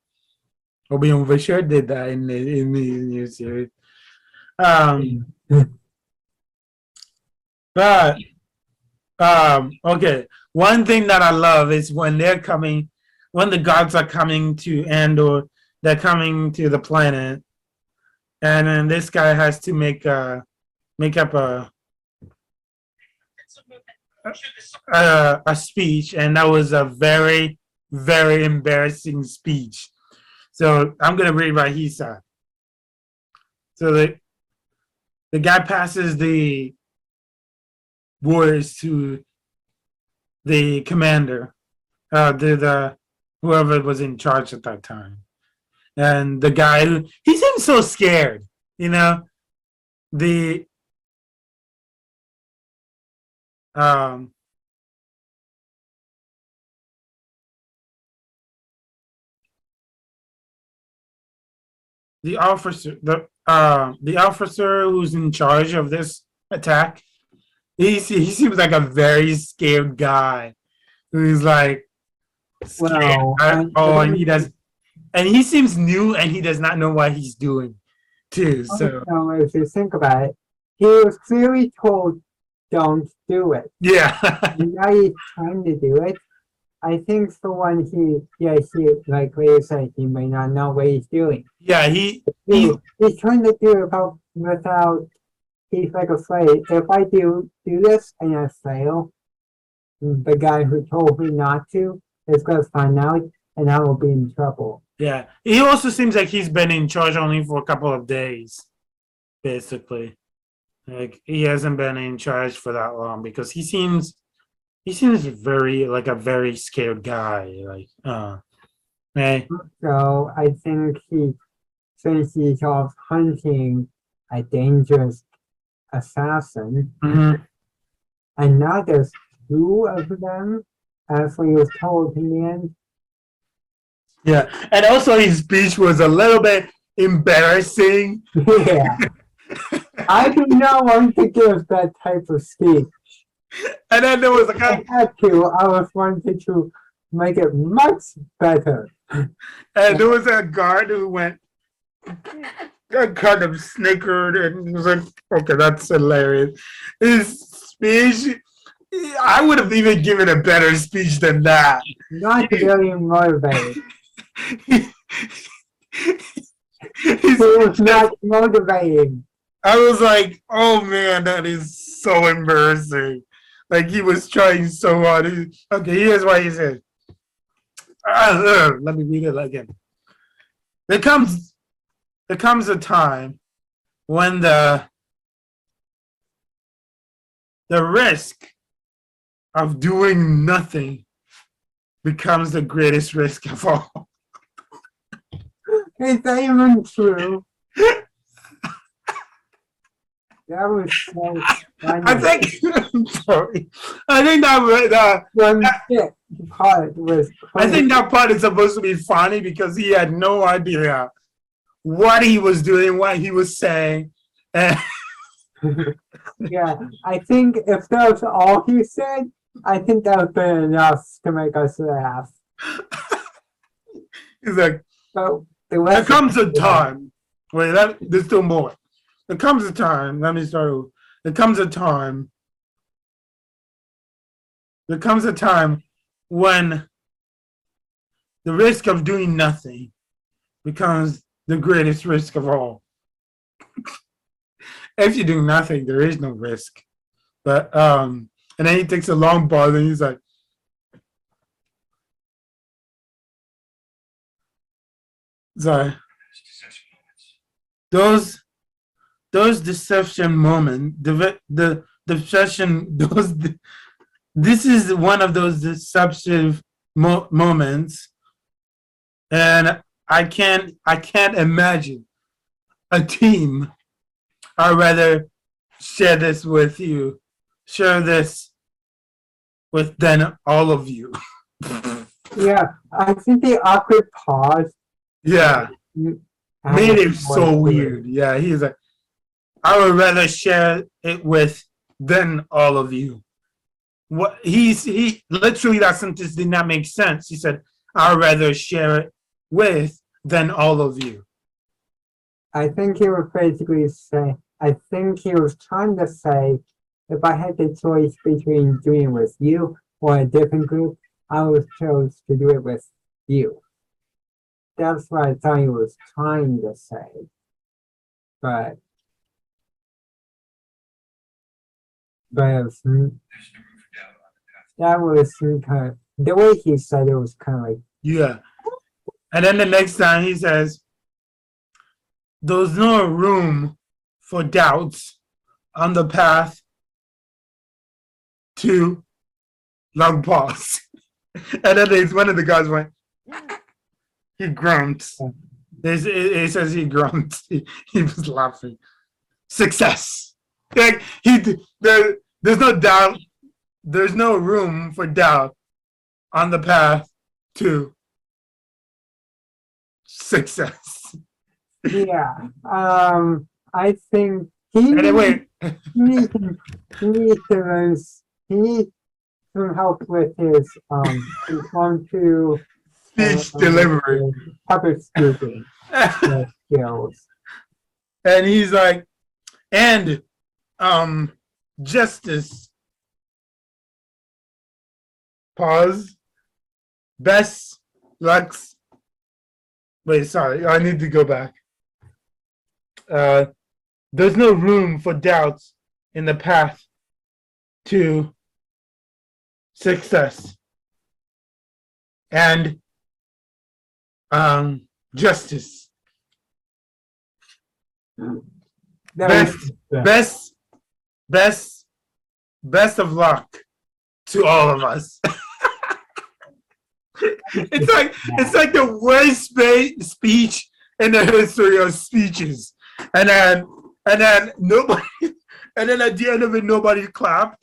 Obi-Wan for sure did that in the new series. But okay. One thing that I love is when the gods are coming to Andor, they're coming to the planet, and then this guy has to make up a speech, and that was a very, very embarrassing speech. So I'm gonna read what he said. So the guy passes the words to the commander, the whoever was in charge at that time, and the guy, he seems so scared, the officer who's in charge of this attack, he seems like a very scared guy who's like scared. And he seems new and he does not know what he's doing too. So if you think about it, he was clearly told don't do it. Yeah. And now he's trying to do it. I think for one, he like what you said, he may not know what he's doing. Yeah, he's trying to do it without. He's like afraid. If I do this and I fail, the guy who told me not to is going to find out, and I will be in trouble. Yeah, he also seems like he's been in charge only for a couple of days, basically. Like he hasn't been in charge for that long because he seems very like a very scared guy. Hey. So I think since he's off hunting a dangerous assassin, and now there's two of them, as we were told in the end. Yeah, and also his speech was a little bit embarrassing. Yeah. I do not want to give that type of speech. And then there was a guy. I was wanting to make it much better. And there was a guard who went, I kind of snickered and was like, okay, that's hilarious. His speech, I would have even given a better speech than that. Not very motivated. His He was not motivating. I was like, oh man, that is so embarrassing. Like he was trying so hard. Okay, here's what he said. Let me read it again. There comes a time when the risk of doing nothing becomes the greatest risk of all. It's even true. That was so funny. I think I'm sorry. I think that One bit part was I funny. think that part is supposed to be funny because he had no idea what he was doing, what he was saying. And Yeah, I think if that was all he said, I think that would be enough to make us laugh. he's like, But the there rest comes a of it- time. Wait, there's still more. There comes a time. Let me start over. There comes a time. There comes a time when the risk of doing nothing becomes the greatest risk of all. If you do nothing, there is no risk. But and then he takes a long pause and he's like, sorry. Those deception moments, the deception, this is one of those deceptive moments, and I can't imagine a team. I'd rather share this with than all of you. Yeah, I think the awkward pause Yeah, made it so was weird. Yeah, he's like, I would rather share it with than all of you. What he literally, that sentence did not make sense. He said, I'd rather share it with than all of you. I think he was basically saying, I think he was trying to say, if I had the choice between doing it with you or a different group, I would chose to do it with you. That's what I thought he was trying to say. But it was, that was kind of, the way he said it was kind of like, Yeah. And then the next time he says, there's no room for doubts on the path to long pause. And then there's one of the guys went, he grunts. He says he grunts. He was laughing. Success. Like there's no doubt. There's no room for doubt on the path to success. yeah. I think he Anyway, needs some help with his impromptu speech delivery. public speaking skills. And he's like, and justice. Pause. Best Lux. Wait, sorry, I need to go back. There's no room for doubts in the path to success and justice. That was- Best of luck to all of us. It's like the worst speech in the history of speeches. And then nobody, and then at the end of it, nobody clapped.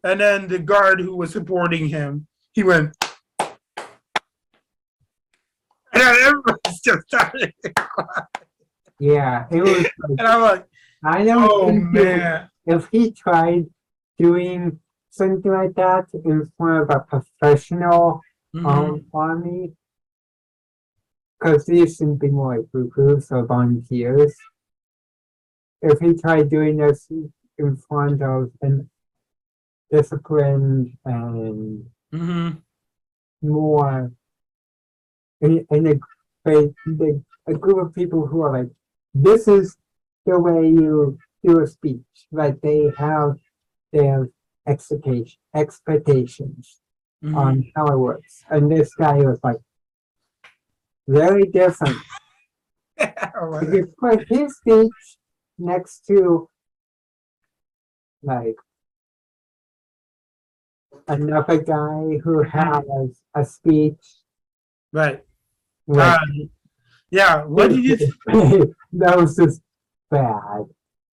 And then the guard who was supporting him, he went, and then everybody just started. yeah, it was. And I'm like, I don't oh think man. if he tried doing something like that in front of a professional army, because these shouldn't be more like recruits or volunteers. if he tried doing this in front of an disciplined and Mm-hmm. more in a group of people who are like, this is the way you do a speech. Like they have their expectations Mm-hmm. on how it works. And this guy was like very different. If you put his speech next to like another guy who has a speech, Right. like, Yeah. What did you? that was just bad.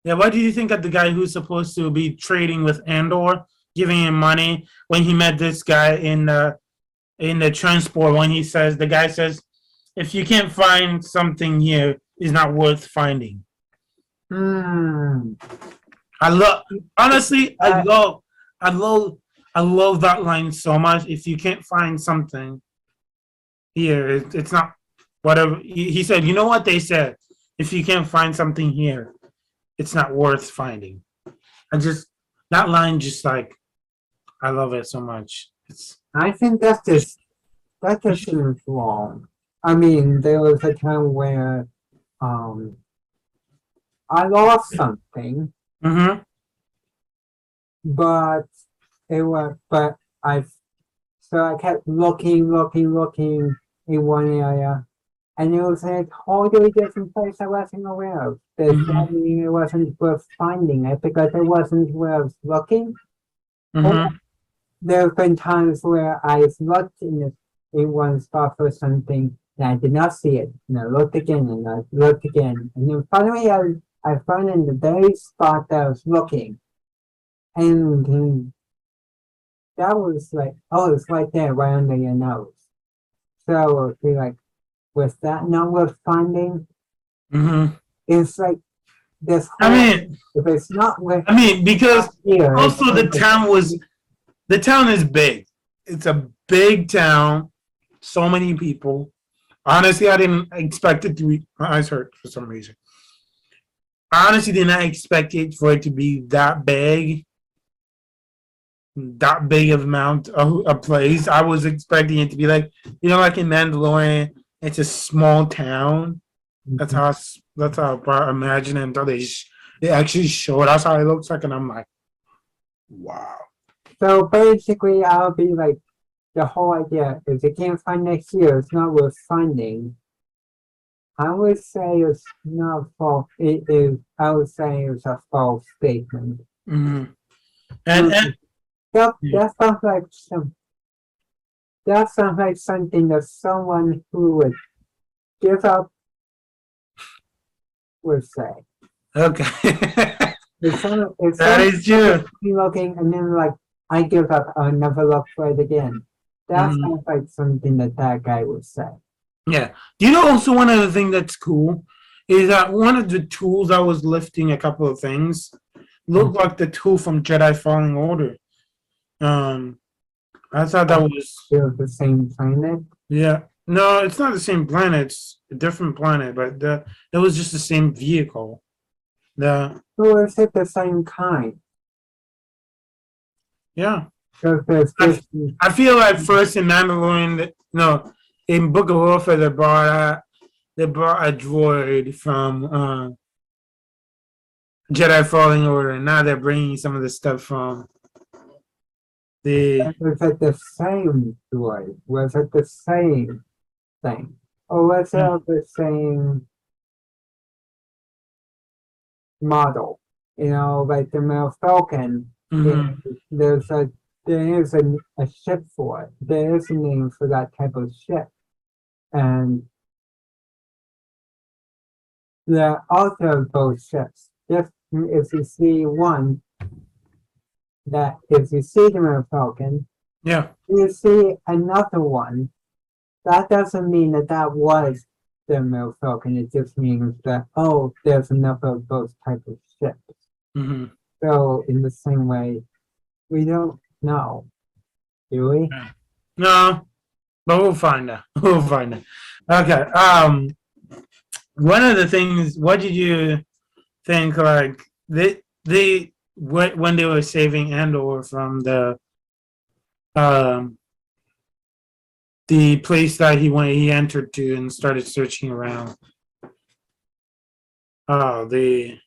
Yeah. What did you think of the guy who's supposed to be trading with Andor, giving him money when he met this guy in the transport? When he says the guy says, "If you can't find something here, it's not worth finding." Hmm. I love. Honestly, I love that line so much. If you can't find something here, it's not whatever he said. You know what they said? If you can't find something here, it's not worth finding. I just that line just like I love it so much. It's I think that just seems wrong. I mean, there was a time where um I lost something, mm-hmm. but but I so I kept looking in one area, and it was a totally different place I wasn't aware of. Does that mean it wasn't worth finding it because it wasn't worth looking? Mm-hmm. There have been times where I've looked in one spot for something and I did not see it. And I looked again and I looked again. And then finally I found it in the very spot that I was looking. And that was like, oh, it's right there, right under your nose. So it'd be like, was that not worth finding? Mm-hmm. It's like this whole, I mean, if it's not worth because here, also the town is big. It's a big town. So many people. Honestly, I didn't expect it to be. My eyes hurt for some reason. I honestly did not expect it for it to be that big. That big of amount of a place. I was expecting it to be like, like in Mandalorian, it's a small town. That's how I imagine it until they actually show it. That's how it looks like, and I'm like, wow. So basically, I'll be like, the whole idea is you can't find next year, it's not worth finding. I would say it's not false. It is. I would say it's a false statement. Mm-hmm. And That sounds like that sounds like something that someone who would give up would say. okay. If That is true. looking and then like I give up, I'll never look for it again. That sounds like something that guy would say. Yeah. Do you know also one other thing that's cool is that one of the tools I was lifting a couple of things looked like the tool from Jedi Fallen Order. I thought that was the same planet. Yeah. No, it's not the same planet. It's a different planet, but it was just the same vehicle. Or is it the same kind? Yeah. Because I feel like first in Mandalorian, in Book of Warfare they brought a droid from Jedi Fallen Order, and now they're bringing some of the stuff from the. Was it the same droid? Was it the same thing? Or was it the same model? Like the Male Falcon. There is a ship for it. There is a name for that type of ship. And there are also those ships. Just if you see one, that if you see the Male Falcon, Yeah. you see another one, that doesn't mean that was the Male Falcon. It just means that, there's enough of those type of ships. Mm-hmm. So in the same way, we don't know, do we? No, but we'll find out. We'll find out. Okay. One of the things. What did you think like when they were saving Andor from um the place that he entered to and started searching around. The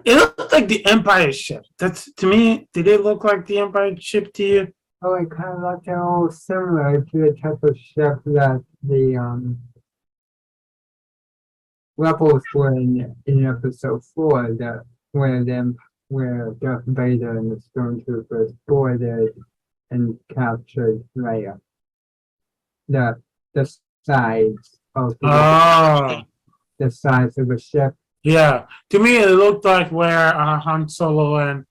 it looked like the Empire ship. That's to me. Did it look like the Empire ship to you? Oh, it kind of looked all similar to the type of ship that the rebels were in episode 4, that where Darth Vader and the stormtroopers boarded and captured Leia. The size of Oh, the size of the ship. yeah. To me, it looked like where Han Solo and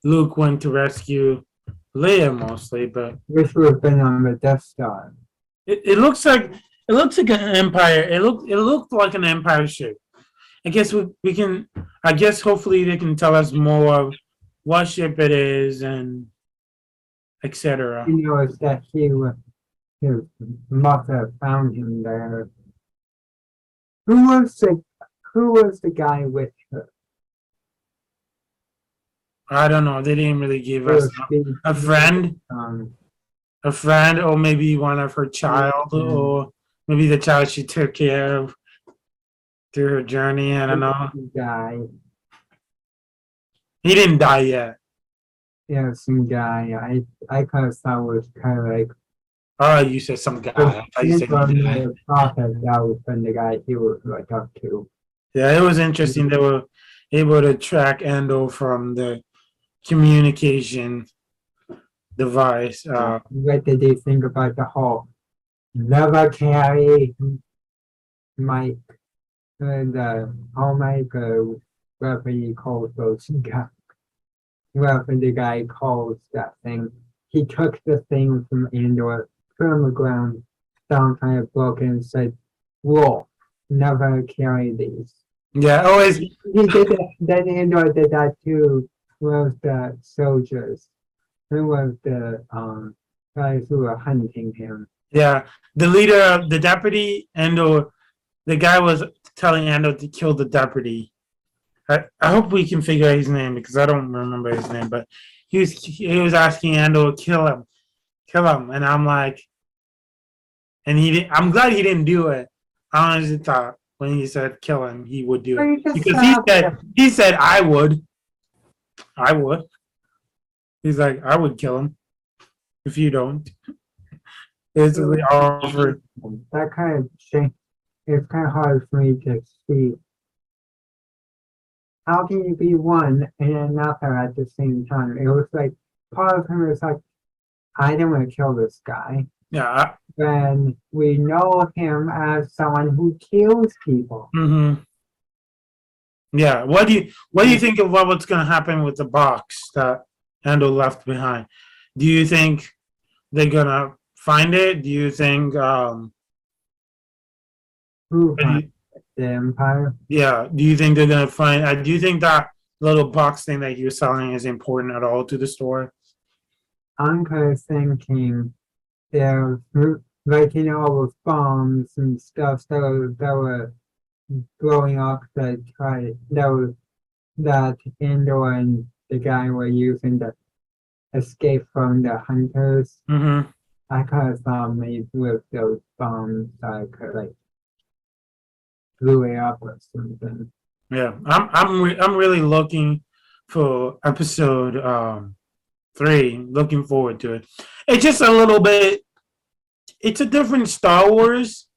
Luke went to rescue Leia mostly, but Which would have been on the Death Star. it looks like an Empire. It looked like an Empire ship. I guess we can. I guess hopefully they can tell us more of what ship it is and etc. He knows that his mother found him there. Who was the guy with her? I don't know. They didn't really give us a friend, or maybe one of her child, or maybe the child she took care of through her journey. I don't know. Guy. He didn't die yet. Yeah, some guy. I kind of thought was kind of like. Oh, you said some guy. I thought you said he died. The prophet that was been the guy he was like up to. Yeah, it was interesting. They were able to track Andor from the communication device. What did they think about the whole never carry Mike and Mike whatever he calls those guys, whatever the guy calls that thing. He took the thing from Andor, put it on the ground, down kind of broken, and said, "Wolf, never carry these." Yeah, always. He did that. Then Andor did that too. One of the soldiers, who was the guys who were hunting him. Yeah, the leader of the deputy, Andor, the guy was telling Andor to kill the deputy. I hope we can figure out his name because I don't remember his name, but he was asking Andor to kill him, and I'm like, and he didn't. I'm glad he didn't do it. I honestly thought when he said kill him, he would do it because he said I would. He's like, I would kill him if you don't. Basically offered. That kind of shame. It's kind of hard for me to see. How can you be one and another at the same time? It was like part of him was like, I didn't want to kill this guy. Yeah. When we know him as someone who kills people. Mm-hmm. Yeah. What do you think of what's going to happen with the box that Andor left behind? Do you think they're going to find it? Do you think The Empire? Yeah. Do you think they're going to find do you think that little box thing that he was selling is important at all to the story? I'm kind of thinking they're like, all those bombs and stuff that were blowing up that Andor and the guy were using to escape from the hunters. Mm-hmm. I kind of thought maybe with those bombs I could like blew it up or something. Yeah, I'm really looking for episode 3. Looking forward to it. It's just a little bit. It's a different Star Wars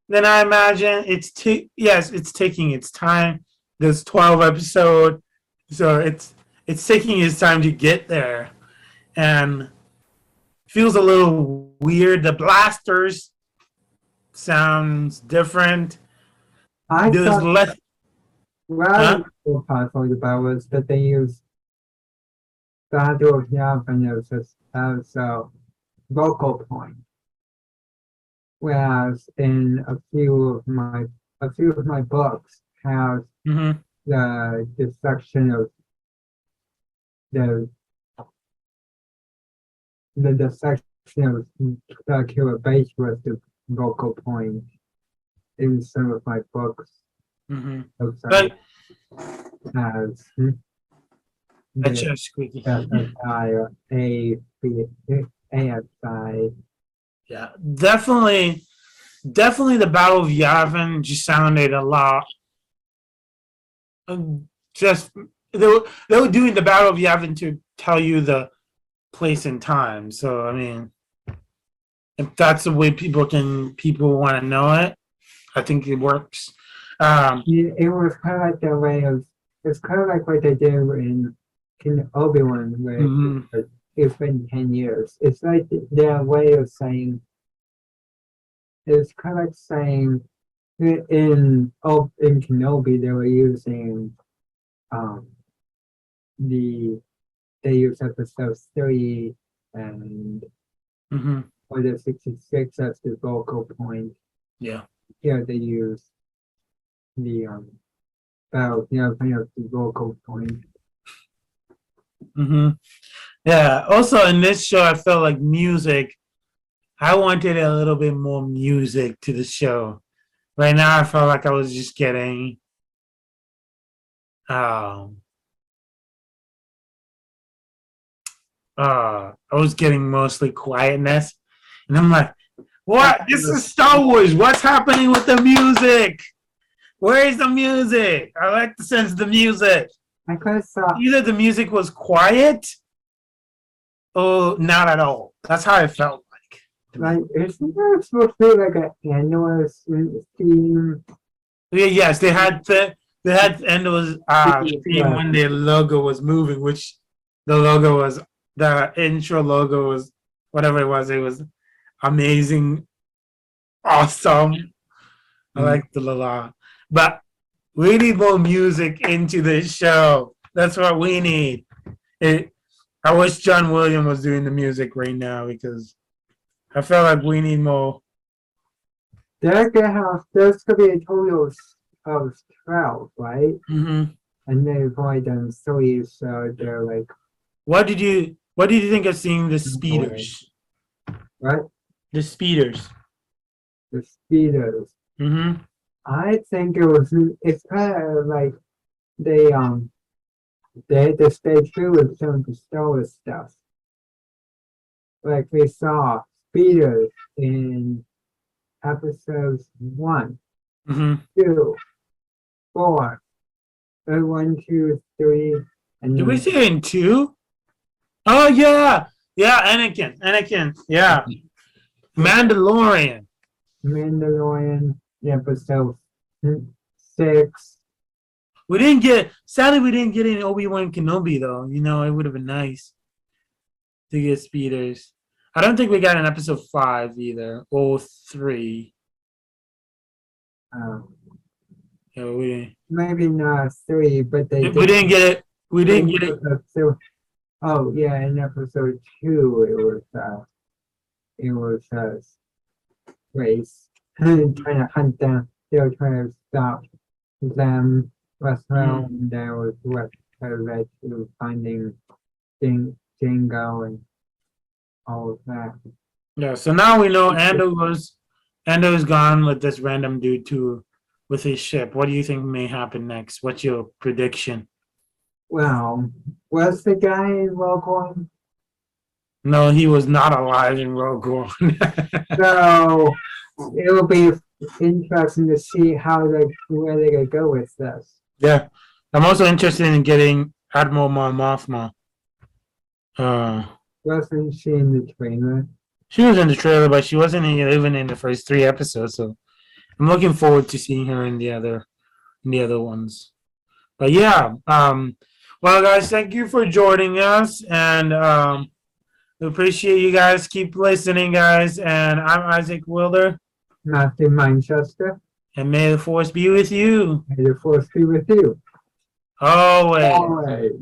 than I imagine. It's taking its time. There's 12 episodes, so it's taking its time to get there, and feels a little weird. The blasters sounds different. I There's thought less. what I was so puzzled about was that they used Battle of Yavin as a vocal point. Whereas in a few of my books have Mm-hmm. the section of the section of Killer Base was the vocal point in some of my books. Mm-hmm. outside But has that's the just squeaky. SSI or ASI. Yeah, definitely the Battle of Yavin just sounded a lot. Just they were doing the Battle of Yavin to tell you the place and time. So I mean, if that's the way people want to know it, I think it works. It was kind of like their way of. It's kind of like what they do in Obi-Wan, where Mhm. it's been 10 years. It's like their way of saying. It's kind of like saying in Kenobi they were using um they use episode 3 and Mhm. Order 66 as the focal point. Yeah. Here they use the battle, kind of the focal point. Mhm. Yeah. Also, in this show, I felt like music. I wanted a little bit more music to the show. Right now, I felt like I was just getting. Um, I was getting mostly quietness, and I'm like, "What? This is Star Wars. What's happening with the music? Where is the music? I like to sense the music. I kind of saw Either the music was quiet, or not at all. That's how I felt like. isn't there supposed to be like an Andor theme? Yeah, yes, they had Endo's theme when the logo was moving, which the intro logo was whatever it was. It was amazing, awesome. I like the la. But we need more music into this show. That's what we need. I wish John Williams was doing the music right now because I felt like we need more. There's gonna be a total of 12, right? Mm-hmm. And they've only done 3, so they're like, What did you think of seeing the speeders? right? The speeders. The speeders. Mm-hmm. I think it's kind of like they had to stay true with some of the Star Wars stuff. Like we saw speeders in episodes 1, Mm-hmm. 2, 4, 1, 2, 3, and Did we see it in 2? Oh yeah. Yeah, Anakin. Yeah. Mandalorian. Mandalorian episode 6. Sadly we didn't get any Obi-Wan Kenobi though. It would have been nice to get speeders. I don't think we got an episode 5 either. Or 3. Yeah, Maybe not 3, but they we didn't get it. We didn't get it. Oh yeah, in episode 2 it was race trying to hunt them. They were trying to stop them. Well, there was what led to finding Django and all of that. Yeah, so now we know Ando's gone with this random dude with his ship. What do you think may happen next? What's your prediction? Well, was the guy in Rogue One? No, he was not alive in Rogue One. So it will be interesting to see where they gonna go with this. Yeah, I'm also interested in getting Admiral Mon Mothma. Wasn't she in the trailer? She was in the trailer, but she wasn't even in the first 3 episodes. So I'm looking forward to seeing her in the other ones. But yeah, well, guys, thank you for joining us, and we appreciate you guys. Keep listening, guys. And I'm Isaac Wilder. Matthew Manchester. And may the force be with you. May the force be with you. Always. Always.